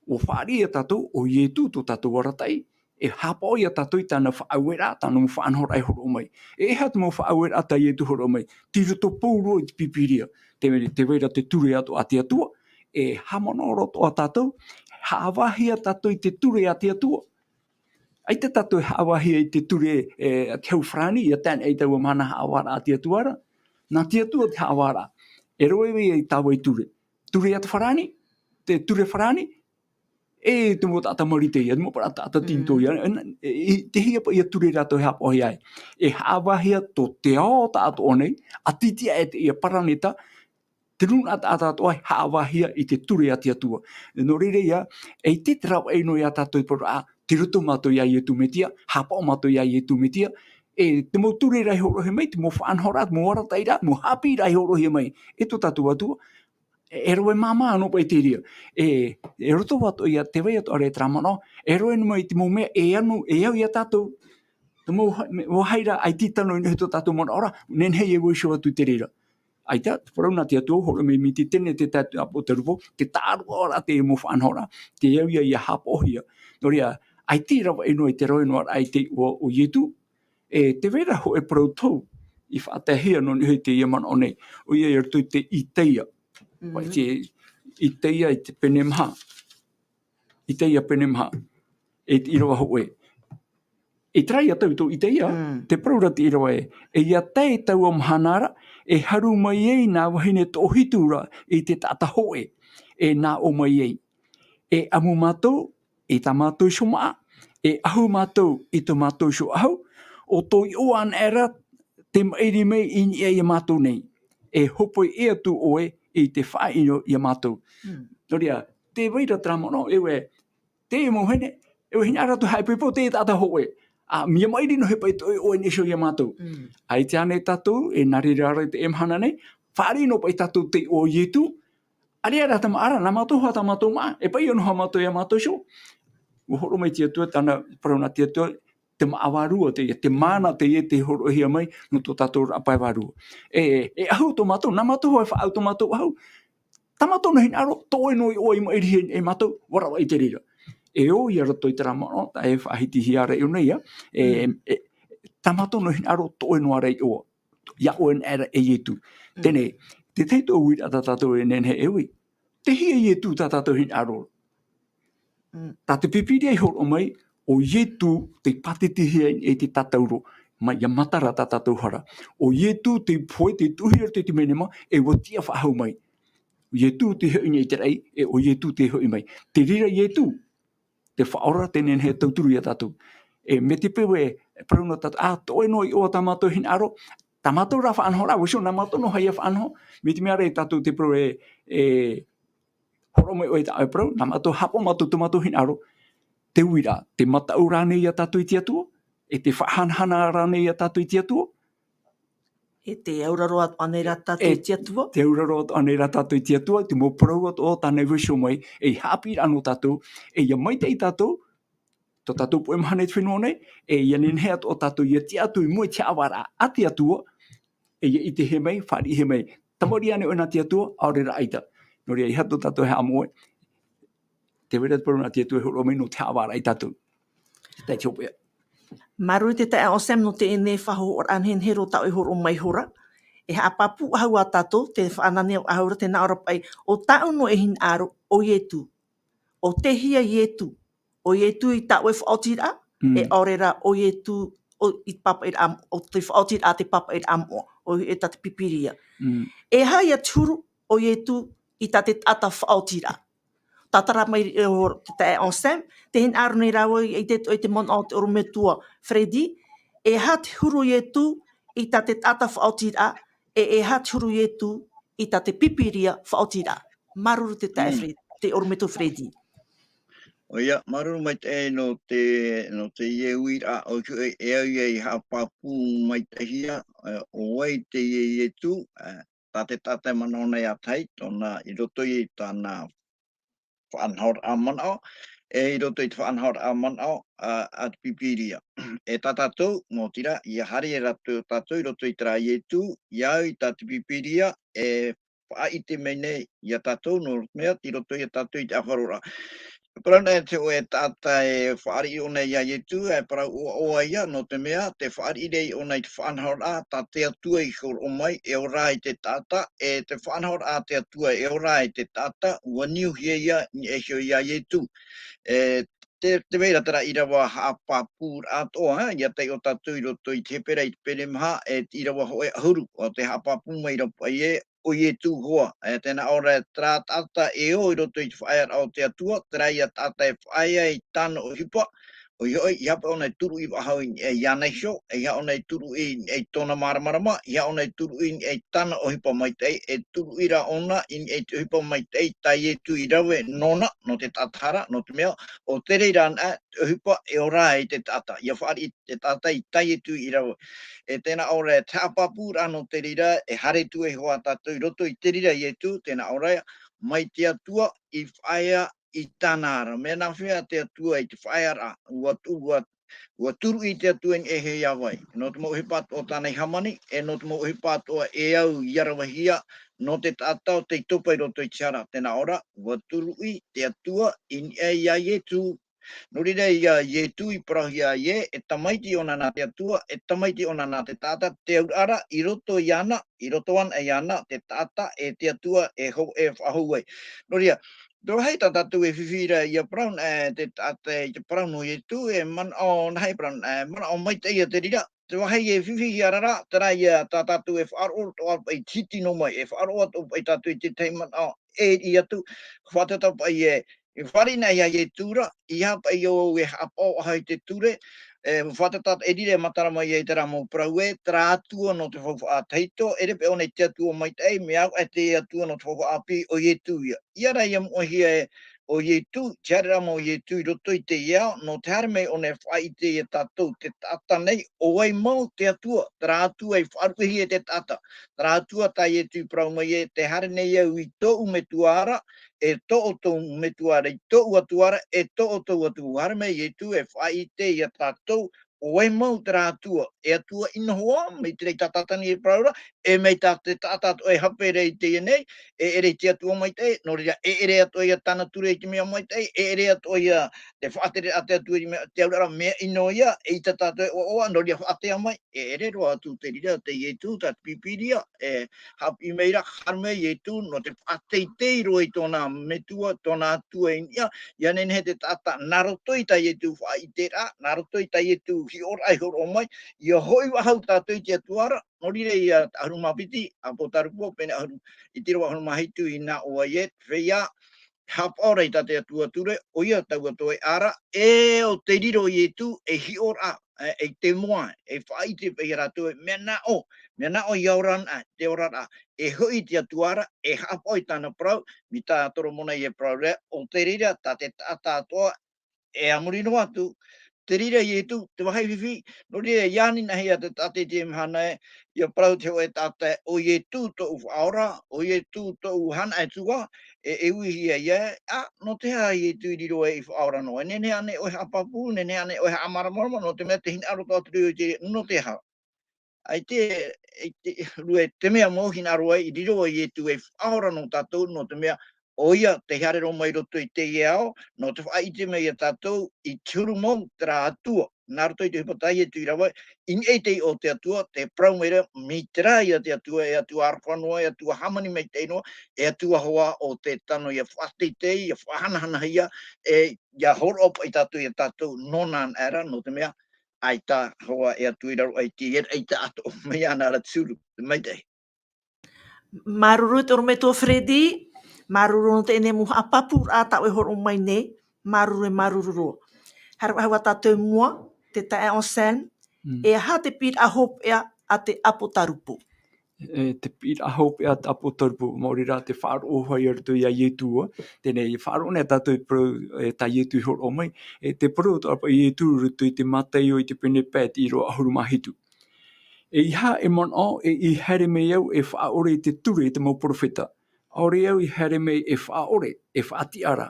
o whaari a tātou o Iesu tō tātou waratai, e hapo ia tātou i tāna whaauera, tāna mo whaanhora ai horo mai. E hea te mo whaauera ta Iesu horo mai. Tiro tō pauro i te pipiria. Te weira te ture ato a te atua, e hamonoro tō a tātou, haawahia tātou i te ture a te atua. Ai te tato e hawahia i te ture e keu whrani, ia tēn e tau mana hawara a te atuara. Nā te atua te hawara. E roewe i tawa i ture. Ture atu wharani, te ture wharani, e te mo tata marite ia, te mo para tata tinto ia. Te hia pa ia ture rato he hapo ai. E hawahia tō te ao tato onei, a titia e te ia paraneta, te runa ata atoa hawahia i te ture a te atua. No rere ia, e te trau e no ia tato i pora te ruto mato ia Iesu metia, hapa mato ia Iesu metia, e te mo ture rai horo he mai, te mo whaanhora, te mo warataira, mo Haapiiraa horo he mai, e to tatu atua, e roe mama anō pai te ria. E roto watu ia te wei atu are tramano, e roe no mai te mo mea e anu, e au ia tatou, te mo haira ai titano i to tatou mona ora, nen hei e woisho atu te rira. Ai te parau na te atua, horo me mi te tene te tatu apo te rupo, te tāru ora te e mo whaanhora, te au ia hapohia. Noria, ai te rawa e noi te roe noa ai te o Iesu, e te vera ho e parau tau, i whaatahia no ni hei te iaman o nei, o ia i te i Teie, Pai te i Teie i te pene maha. I Teie pene maha. E te Irava ho e. E trai atau tō i Teie, te praura te Irava e. E ia tei tau o mahanara, e haru mai ei nā wahine tō hitura i te tata ho e. E nā o mai ei. E amu mātou, i tā mātou shomaa, e ahu mātou i tō mātou sho ahu, o tō i oan era, te mairi mei ini e mātou nei. E hopoi e atu oe i te whaino i mātou. Noria, te weira tramono, ewe, te e mohene, ewe hina ratu haipipo te tata hoe. A mia mairi no he pai toi oe nesho i mātou. Ai te ane tatou, e nari rara te emhana nei, whaari no pai tatou te o Iesu, ari ara tama ara, nā mātou hoa tā mātou maa, e pai anu ha mātou i a mātou sho. Uhoro mai te atua, tāna parauna te atua, te maawarua te mana te e te horo hia mai, no tō tātou rapai warua. E ahu tō mātou, nā mātou hoa whaau tō mātou ahu, tā mātou no hina aro, tō e noi o i mairi e mātou, warawa i te rira. E o i ara toi te ramano, ta e whahiti hiara i uneia, tā mātou no hina aro, tō e no ara i o, ia o en era e Iesu. Tene, te teito o wira tā tātou e nenhe e ui, te hia Iesu tā tātou hina aro. Tā te pipiri ai horo mai, o Iesu te patitihia e te tatauro, mai ia matara tā tātou hara. O Iesu te poe te tuhira te menema, e watia whahau mai. Iesu te hoi nei te rei, e o Iesu te hoi mai. Te rira Iesu, te whaora tenen he tauturu ia tātou. E me te pewe, prauna tātou, toi noi o tamatou hin aro, tamatou ra whaanhora, wisho na matou no hai a whaanho, me te mea rei tātou te pewe, horomai oi ta prau, na matou hapo matou tamatou hin aro, te uira, te matau rāne ia tātou i te atua, e te faahanahana rāne ia tātou i te atua, E te auraro anei rā tātou i te atua. te auraro anei rā tātou i te atua, te mō parau o tānei wisho mai, e Haapiiraa no tātou, e ia mai te i tātou, tō tātou po e mahane te whenua nei, e ia nenhea o tātou ia te atu i mua te awara a te atua, e ia i te he mai, whari he mai, tamori ane o nā te atua, aore ra aita. No rea i hato tātou he amoe, te wera te paru nā te atua e horo mai no te awara i tātou. Tai te opea. Marui te tae o sem no te ene whaho o anhen hero tau e horo mai hora. E haapapu ahau a tātou, te whaanane o ahaura te naora pai, o tau no e hin aro o Iesu. O te hia Iesu. O Iesu i tau e whaotira, e aurera o Iesu i papa i am, o te whaotira te papa i amo, o e ta te pipiria. E hai a turu o Iesu i ta te tata whaotira. Tatara mai te tae on Sam, te hin aro nei rawa i te mon o te orometua Freddy, e hat huru Iesu i ta te tata whaotira, e hat huru Iesu i ta te pipiria whaotira. Maruru te tae Freddy, te orometua Freddy. O ia, maruru mai te no te ieuira o ku e au i hapapu mai te hia, o wai te Iesu, ta te tate manona i atai, tōna i roto i tāna whaanhaur a manao, e i roto i te whaanhaur a manao a te pipiria. E tātou, mō tira, i hari e rato tātou i roto i tera Iesu, i au i tā te pipiria, e wha i te mene i a tātou, no mea, i roto i a tātou i te awharora. Parana e te o e tāta e whaari o nei a Iesu, e parau o ia, no te mea, te whaari rei o nei te whaanhaura, tā te atua i faaoromai, e o rā i te tāta, e te whaanhaura a te atua e o rā i te tāta, ua niu hia ia, ni e hio i a Iesu. Te weira tera Irava hapapūr atoa, ia te o tātou i roto i te hepera i te pere maha, e Irava hoe ahuru, o te hapapū mai rapu ai e, o Iesu hoa. Tēnā ora tra tata e o i roto i te whaia o te atua, tera ia tata e whaia i tāna o hipa, o ioi, i hapa o nei turu i wahau i ianeisho, i hapa o nei turu i tōna maramarama, i hapa o nei turu i tāna o hipa mai tei, e turu i ra ona i te hipa mai tei, tai e tu i rawe nona, no te tatara, no te mea, o te reiran o hipa e o rā i te tata, i a whaari te tata i tai e tu i rawe. E tēnā ora e tāpapūr ano te rira, e hare tu e hoa tātou i roto i te rira i e tu, tēnā ora mai te atua i whaia i tānara. Mea nā whia te atua i te whaiara, ua turu i te atua e he iawai. No te mo hipat o tānei hamani, e no te mo hipat o e au i arawahia, no te tātau te tupai roto i tiara. Tēnā ora, ua turu i te atua i e ia Iesu. No rira i a Iesu i parahi a ie, e tamaiti ona nā te atua, e tamaiti ona nā te tāta, te aurara i roto i ana, i roto an e ana, te tāta e te atua e whahuai. No rira, do hei tātou e whiwhira i a Brown, te tāta i te Brown o Iesu, e man o nei Brown, man o mai te ia te rira, te wahei e whiwhi arara, tera i a tātou e whaaro to alpa i titi no mai, e whaaro ato i tātou i te teiman o e i atu, whatatapa i e, i whare nei a Ietura, i hapa i o e hapa o hai te ture, whatatat e rire matarama i e te ramo praue, tra atua no te whawha a teito, e repe o nei te atua mai te ei, me au e te atua no te whawha api o Ietu ia. Ia rei am o hia e o Ietu, te hare ramo o Ietu i roto i te iau, no te hare mei o ne whai te e tātou, te tata nei, o ai mau te atua, tra atua i wharuhi e te tata, tra atua ta Ietu prau mai e, te hare nei au i tō ume tuara, e tō o tō me tuara, i tō ua tuara, e tō o tō ua tuara. Hare mei e tu e whai te i a tātou, o e mau te rā atua. E atua ina hoa, mei te rei tātatani e praura, e mei te tātato e hape rei te nei, e rei te atua mai te, no rei e rei atua i a tāna ture i te mea mai te, e rei atua i a te whaatere a te atua i te aurara mea ino ia, e i te tātou e oa, no rei whaatea mai, e rei roa atu te rira, te Iesu, tā te pipiria, e hapi meira, harme Iesu, no te whaatei te iro i tōna metua, tōna atua i nia, ia nene he te tata, naroto i ta Iesu whai te rā, naroto i ta Iesu hi ora ai HORO'I, ia hoi wahau tātou i te atuara, norire ia arumapiti, Apokalupo, pene aru, i tiro arumahitu i nā oa iet, feia, hapora i tate atua ture, o ia tau atoe ara, e o te riro i etu, e hi ora, e te moa, e whaite pe rato, mea na o iauran a, te ora e hui te atuara, e hapo i tana prau, mi tā toro mona i e prau rea, o te rira, tā te tata atoa, e amurino atu, te rira i etu, te wahai whiwhi, no rea iani nahi a te tate te mhana e, ia prau te oe tate, o i etu to u whaora, o i etu to u hana e tua, e uhi ia, no te ha i etu i riro e i whaora no, e nene ane oe hapapu, nene ane oe ha amaramorama, no te mea te hina aro tō te te no te ha. Ai rue te mea mohin aroa i riro i etu e whaora no tātou, no te mea, o ia te harero mai roto i Teie ao, no te whaite mei a tātou i turu mong te rā atua. Nā roto i te hipatai e tu Irava, in e te o te atua, te praumera, mi te rā i a te atua, e atua arwhanua, e atua hamani mei te inoa, e atua hoa o te tano i a whateitei, i a whahanahana ia, e ia horopa i tātou nonan era, no te mea, ai tā hoa e atu i raro ai Teie, ai tā ato mei ana ara tsuru, mei te. Maruru te orme tō Fredi, maruru no te ene muha apapu a tau e HORO'I nei, maruru e maruru roa. Harwa hawa tātou mua, te tae on sen, e ha te pīt a hop ea a te Apokalupo. Te pīt a hop ea te Apokalupo, mauri rā te faaroo hoi arto i a Iesu, tēnei i faaroo ne tātou i pro tā Iesu i HORO'I, te pro tō apa i Iesu ruto i te matai o i te pene pēt i roa ahurumahitu. E iha e mon o e I here me au e whaore I te ture I te mau profeta. Aore au I here me e whaore, e whaatiara.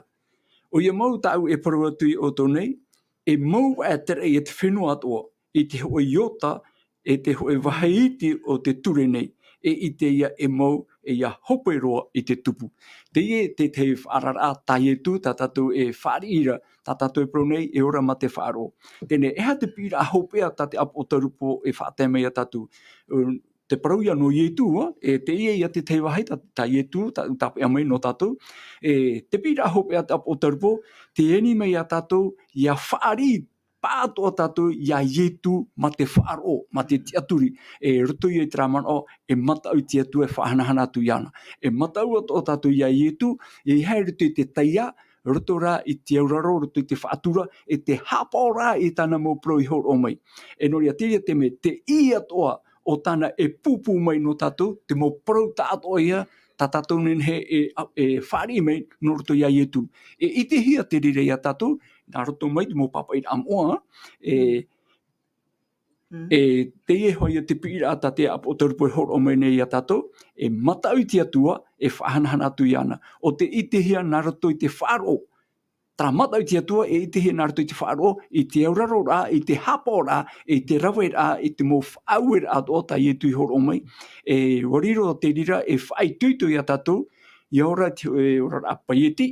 O ia mau tau e paru atu I o tonei, e mau e tere I te whenua atoa, I te hoe iota, e te hoe wahaiti o te ture nei, e I te ia e mau e ia hope roa I te tupu. Teie te whaarara taie tu, tā tātou e whaarira, tā tātou e pronei e ora ma te whaaro. Tēnei, e ha te pira a hopea tā te Apokalupo e whaatemei a tātou. Te parau ia no Iesu, e Teie ia te teiwahai, tā Iesu, tā tapea mai no tātou. Te pira a hopea te Apokalupo, te eni mei a tātou, ia whaari pātoa tātou ia Iesu ma te whaaro, ma te tiaturi. E ruto I te raman o, e matau tiatu e whahanahana atu iana. E matau o tātou ia Iesu, e hai ruto I te Teie, ruto rā I te auraro, ruto I te whaatura, e te hapora I tāna mo pro I HORO'I. E nori a te me te I atoa o tāna e pupu mai no tātou, te mo pro tātoa ia, tā tātou nen he e whaari mai no ruto ia Iesu. E I te hia te rire ia tātou, nā roto mai te mo papa I amoa, Teie hoi te pira ata te Apokalupo e HORO'I nei a tātou, e matau ti atua, e whahanahana atu iana. O te itihia nā roto I te whaaro, tra matau ti atua e itihia nā roto I te whaaro, I te auraro rā, I te hapo rā, I te rawe rā, I te mo whaue rā o ta Iesu I HORO'I. E wariro o te rira e whai tuitu I a tātou, I ora te ora rā paieti,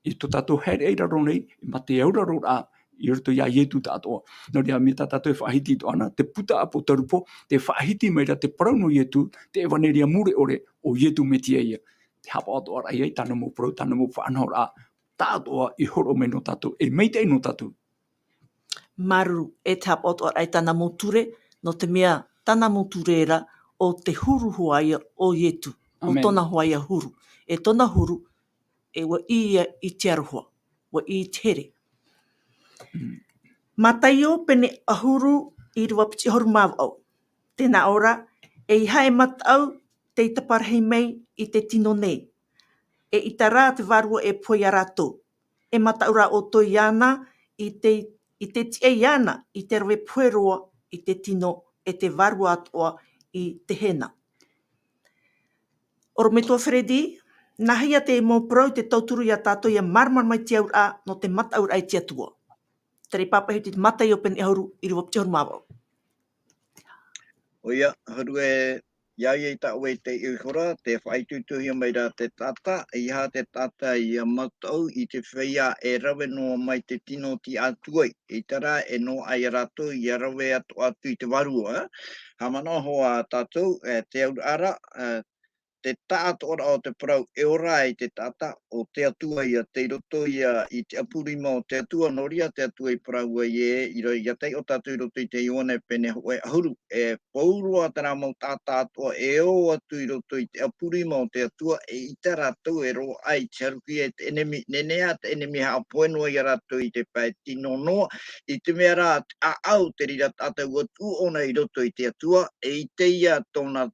I tō tātou here eira ronei, ma te auraro rā, I roto ia Iesu tātoa. Nō rea me tā tātou e whahiti to ana, te puta Apokalupo, te whahiti meira te parau no Iesu, te ewaneria mure ore o Iesu me Teie. Te hapa atoa rai ei, tāna mo parau, tāna mo whanau rā, tātoa I HORO'I no tātou, e meitei no tātou. Maruru e te hapa o ai tāna mo ture, no te mea tāna mo tureira o te huru huaia o Iesu, o Amen. tona huaia huru. E tona huru, e wa ia I te arohua, wa I tere. Mataio pene ahuru I rua piti horu māwau. Tēnā ora, e iha e matau te itaparahei mei I te tino nei. E ita rā te varua e poi a rātou. E matau rā o toi iana I te tia iana I te rawe pueroa I te tino e te varua atoa I te hena. Oro me tua Fredi, nahia te mō prau te tauturu I a tātou I a marmar mai te aura no te mataura ai te atua. Tere papahi te matai o pene ahuru I rua piti horu māwau. O ia, haru e iai e ta ue te iuhora, te whaitutuhia mai rā te tata, iha te tata I a matau I te feia e rawe no mai te tino ti atuai. I tara e no ai rato I a rawe atu atu I te warua. Hamana hoa tātou, te aura ara, te tāto ora o te parau e ora i te tata o te atua ia te roto ia i te apurima o te atua noria te atua i parau i roi ia tei o tatu i roto i te ione pene hoe ahuru e paurua tana mau tata atua e o atu i roto i te apurima o te atua e i te rato e ro ai te haruki e te enemi nenea te enemi ha apoenua i rato i te pai tino noa i te mea rā a au te rira tata ua tu ona i roto i te atua e i te ia tona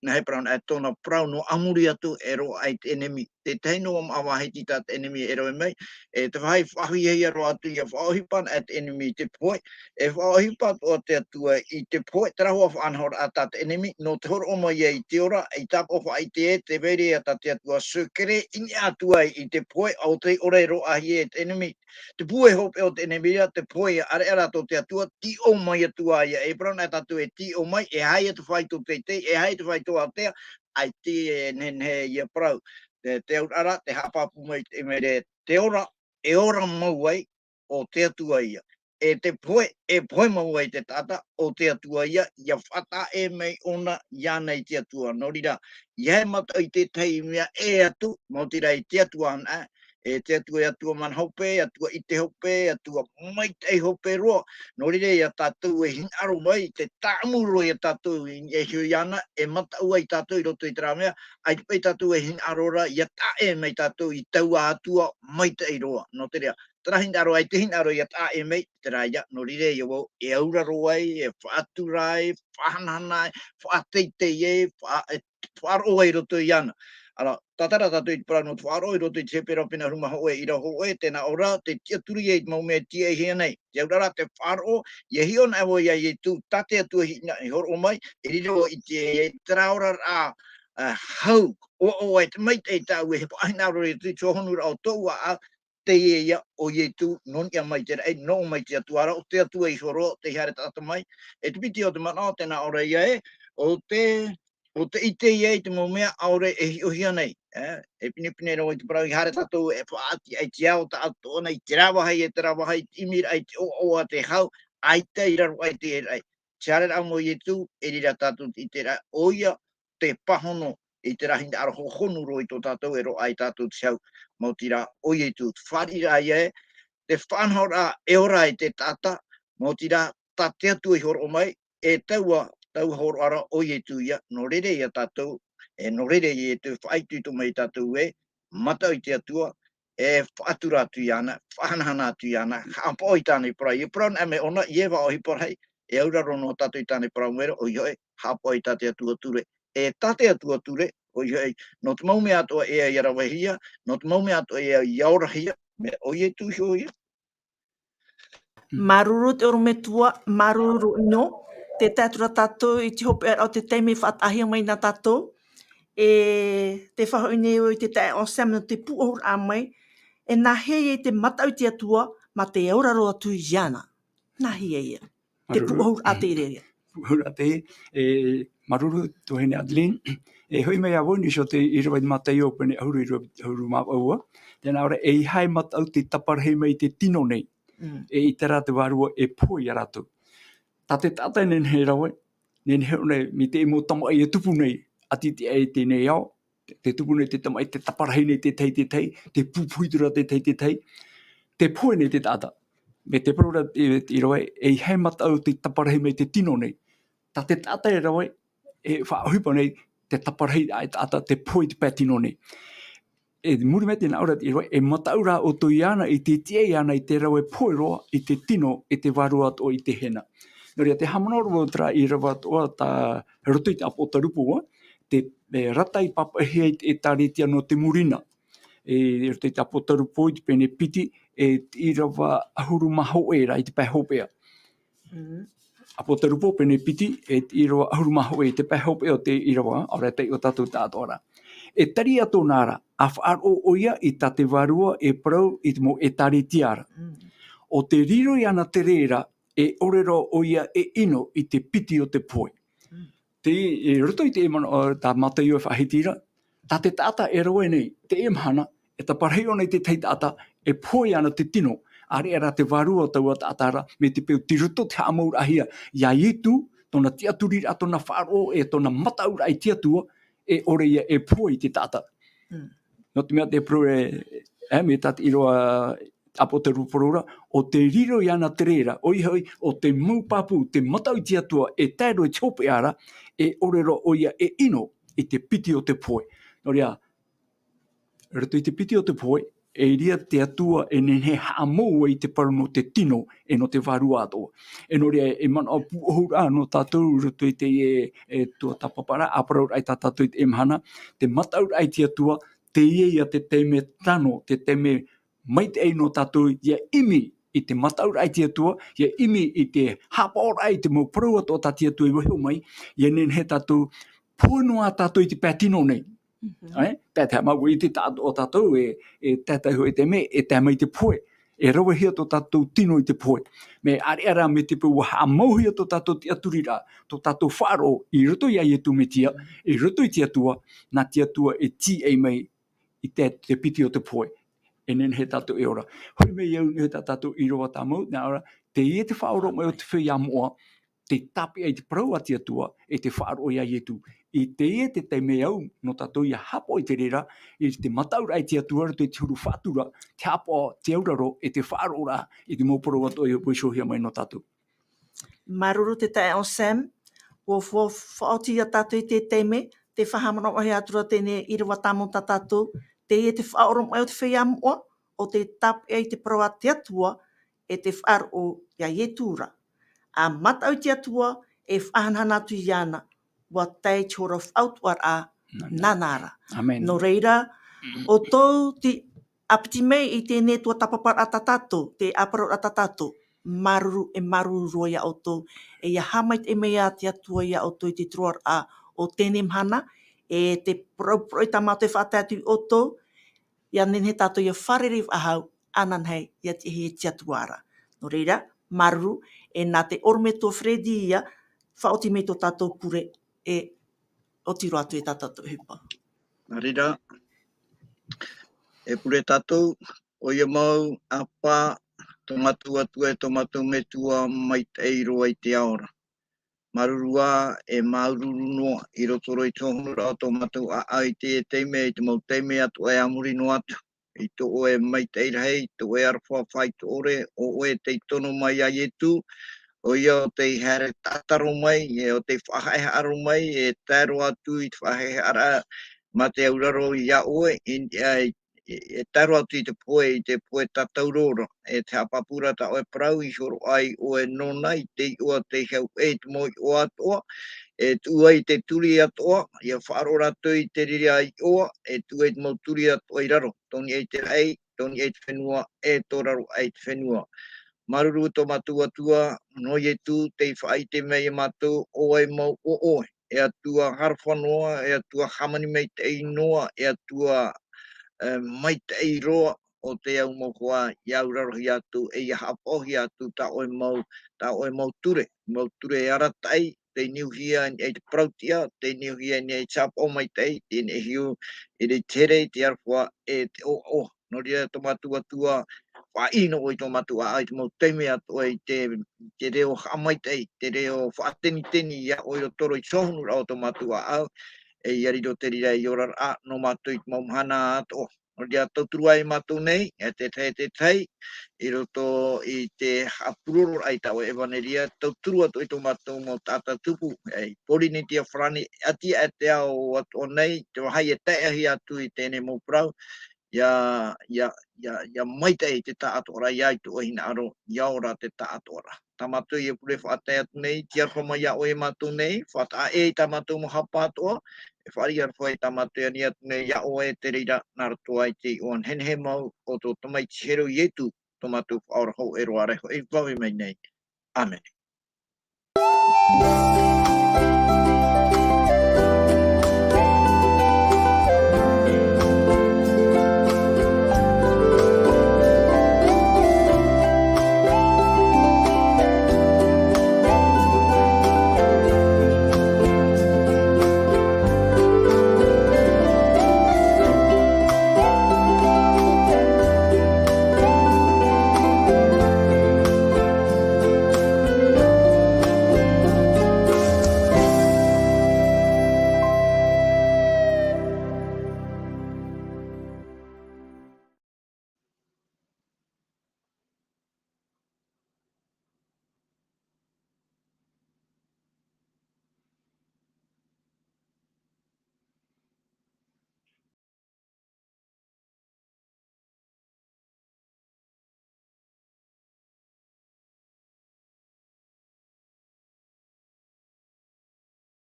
na he praun e tōna prau no amuri atu e ro ai te enemi. Te teino am awahiti tā te enemi e roi mai. E te whai whahui hei aro atu i a whaohipan at enemi te poe. E whaohipan o te atua i te poe. Te rahua whaanhora a tā te enemi. No te horo oma ia i te ora. I tāp ofa i te vere a tā te atua sukere. Ini atua i te poe. Au te ore ro ahi e te enemi. Te pue hope o te enemi rea. Te poe are ara tō te atua. Ti o mai atua ia. E praun at atu e ti o mai. E hai atu whai tō te. E hai atu whai tō Atea, ai te nenhe ia parau. Te aurara, te hapapu mai te mere, te ora, e ora mauai o te atua ia. E poe mauai te tata o te atua ia whata e mei ona ia nei te atua. No rira, ia mata i te tei mea e atu, mo tira i te atua ana, e te atua man hope, atua i te hope, atua mai te hope roa. No rire ia tatou e hinaro mai, te tāmuro ia tatou e hui ana, e mata ua i tatou i roto i tera mea, ai te pei tatou e hinaro ra, ia tae mei tatou i taua atua mai te roa. No te rea, tera hinaro ai te hinaro ia tae mei, tera ia, no rire ia wau, e auraro ai, e whaaturai, faahanahana, whaateitei, whaaro ai roto i ana. Ara, tatara tatu i te parau no tuaro i roto i te hepera pina ruma hoe i ra hoe, tēnā ora, te tia turi e mau mea tia e hia nei. Te aurara te wharo, i hion awo ia i tu tate atua i horo mai, e riro i te traora a hau, o e te maite e tau e he pahinaro i te tohonura o toua a Teie ia o Iesu non ia mai te rei, no mai te atuara, o te atua i horo, te hare tata mai, e te piti o te mana o tēnā ora ia e, o te ite ia i te momea aure e hiohia nei. E pine ro i te parau i hare tatou e whaati ai te ao ta ato ona i te rawahai e te rawahai timir ai te o a te hau ai te iraru ai te erai. Te hare rao mo i tu e rira tatou i te rai oia te pahono i te rahinda aro hohonu ro i tō tatou e ro ai tatou te hau mo tira o i tu. Wharira ia e te whanhora e ora i te tata mo tira tate atu i horo mai e taua tau horo ara o Iesu ia, no rere ia tatou, e no rere ia tu whaitu to mai tatou e, mata i te atua, e whaatura atu i ana, whahanahana atu i ana, hapa o i tāne parau. I parau na me ona, i ewa o hi parau, e auraro no tatou i tāne parau mera, o i hoi, hapa o i tate atua ture. E tate atua ture, o i hoi, no te maume atua e a Iravahia, no te maume atua e a Iaurahia, me o Iesu hoi. Maruru te orometua, maruru no, te tātura tātou i te hope o te teime whaatahia mai nā tātou, e te whahoine o i te tae o Sam no te puohur a mai, e nahe e te matau te atua, ma te auraro atu i ana. Nahi e ia, te puohur a te rerea. Hura te maruru to hene Adeline e hoi mai awo ni so te Irava i matai o pene ahuru maua tēnā ora e hai matau te taparhei mai te tino nei e i te rata warua e poi a ratu. Tā te tātai nen he rawe, nen he one mi te emo tama i e tupu nei ati te e te nei au, te tupu nei te tama i te taparhei nei te tei, te pupuitura te tei, te poi nei te tāta. Me te parura i rawe e hai matau te taparhei mai te tino nei. Tā te tāta e rawe, e whaahupa nei, te taparhei ai tāta te poi te pētino nei. E muri me tēnā ora i rawe, e mataura o tō iana i te tie iana i te rawe poi roa i te tino i te warua o i te hena. Nō rea te hamanoro tra i rawa toa tā roto i te Apokalupo, te rata i papahia i tāretia no te murina. E roto i te Apokalupo i te pene piti e i rawa ahuru maho e ra i te pēhopea. Apokalupo pene piti e i rawa ahuru maho e te pēhope o te i rawa, ora te o tātou tātora. E tari ato nāra, a whaaro oia i tā te warua e parau i te mo e tari tiara. O te riro i ana te reira e orero oia e ino i te piti o te poi. Te roto i te emana o tā matai o whahitira, tā te tāta e rawe nei, te emhana, e ta parhei o nei te tei tāta e poi ana te tino, are era te warua taua tātara me te peo tiruto te amaur ahia. Ia i tu, tona tiaturi a tona whaaro e tona mataura ai tiatua, e ore ia e poi te tata. No te mea te pro me tata iroa Apokalupo o te riro i ana te reira, oihoi o te mūpapu, te matau ti atua, e tairo e chope ara, e orero o ia e ino i te piti o te poe. No rea, rato i te piti o te poe, e ria te atua e nehe haamou i te paruno te tino e no te varu atoa. E no rea, e mana o puhura no tatou rato i te e tuatapaparaa, a Parau ai tatou i te emhana, te matau ai te atua, Teie ia te teime tano, te teime mai te ei no tatou, ia imi i te matau ai te atua, ia imi i te hapora ai te mau Parau ato tati atua i wahi mai, ia nehe tatou, pōnoa tatou i te pētino nei. Pētea mau i te tato o tatou e tētahu e te me, e te mai te poe. E rawa hia to tatou tino i te poe. Me are me te pua hamau hia to tatou te aturira, to tatou faaroo, i roto ia i etu me tia, i roto i te atua, nā te atua e ti ei mai i te piti o te poe. E nen he tatou e ora. Hoi me iau he tatou i roa tamau, nā ora, te ie te faoromai o te feia moa, te tapea i te Parau ati atua, e te faaroo ia i etu. I te ie te teime au, no tatou ia hapo i te rera, i te mataura i te atua, te turu whatura, te hapo te auraro, e te whaarora, i te mōporo ato i poisohia mai no tatou. Maruru te tae o Sam, o whaoti a tatou i te teime, te whahamana o he atura tēne Irava tāmo ta tatou, te ie te whaoromai o te feia mua, o te tapea i te Parau ati atua, e te whaaroo ia ietūra. A matau te atua, e faahanahana atu i ana, wa tai te ora whautuar a nanara. Amen. No reira, o tō ti apiti mei i tēnei tuatapaparaa ta tatou, te aparo a ta tatou, maruru e maruru roa ia o tō, e ia hamait e mea te atua ia o tō i te troar a o tēnei mhana, e te PORO'I tamau te whātatu o tō, ia nene tātou ia wharerew ahau, anan hei, ia te he te atuara. No reira, maruru, e nā te orme tō Fredi ia, whaoti me tō tātou pure, e o tiro atu e tātou hipa. Marira, e pure tatou, o ia mau apa, tomatu atua e tomatu me tua mai te eiro ai te aora. Marurua e maururu noa, i rotoro i tōhunura o tomatu a ai te teime, i te mau teime atu e amuri no atu. I to o e mai te eirahei, to e arwha whai to ore, o e te tono mai a ietu, o ia o te here tataro mai, e o te whahaihaaro mai, e tēro atu i te whahaihaara, ma te auraro i a oe, e tēro atu i te poe tataurora, e te hapapura ta oe Parau i horo ai o e nona i te ua te heu e te moi o atoa, e tua i te turi atoa, ia whaarora atu i te riri ai oa, e tua i te mau turi atoa i raro, toni e te rei, toni e te whenua, e tō raro e te whenua. Maruru to matu atua, no ye tu te whai te mei matu o e mau o oe. E atua harwhanoa, e atua hamani mei te inoa, e atua mai te roa o te au mokoa i aurarohi atu, e ia hapohi atu ta oe mau ture. Mau ture e aratai, te niuhia e te prautia, te niuhia e te chapo mai te hiu, e te tere, te arwha, e te o. No rea to matu atua, whaino o i tō matua ai te mau teime ato i te reo hamaitei, te reo whaateni ia o i o toro i sohunura o tō matua au, e i arido te rira i ora a no matu i te mau mhana ato. O rea tauturu ai matu nei, e te tei, i roto i te hapuroro ai tau e vaneria, tauturu ato i tō matu mo tata tupu, e pori ni tia whrani ati e te au ato nei, te wahai e teahi atu i tēne mo Parau, ia mai te tātou ora iai tu o hina aro, ia ora te tātou ora. Tamatu i e pure whaatai atu nei, tia roma ia o e matu nei, whaatai e tamatu mo hapa atoa, e whaari arwha e tamatu ia ni atu nei, ia o e te reira naratua i te oan henhe mau o tō tamai tihero i etu, tamatu whaora hou e roa reho, e wawi mai nei. Amen.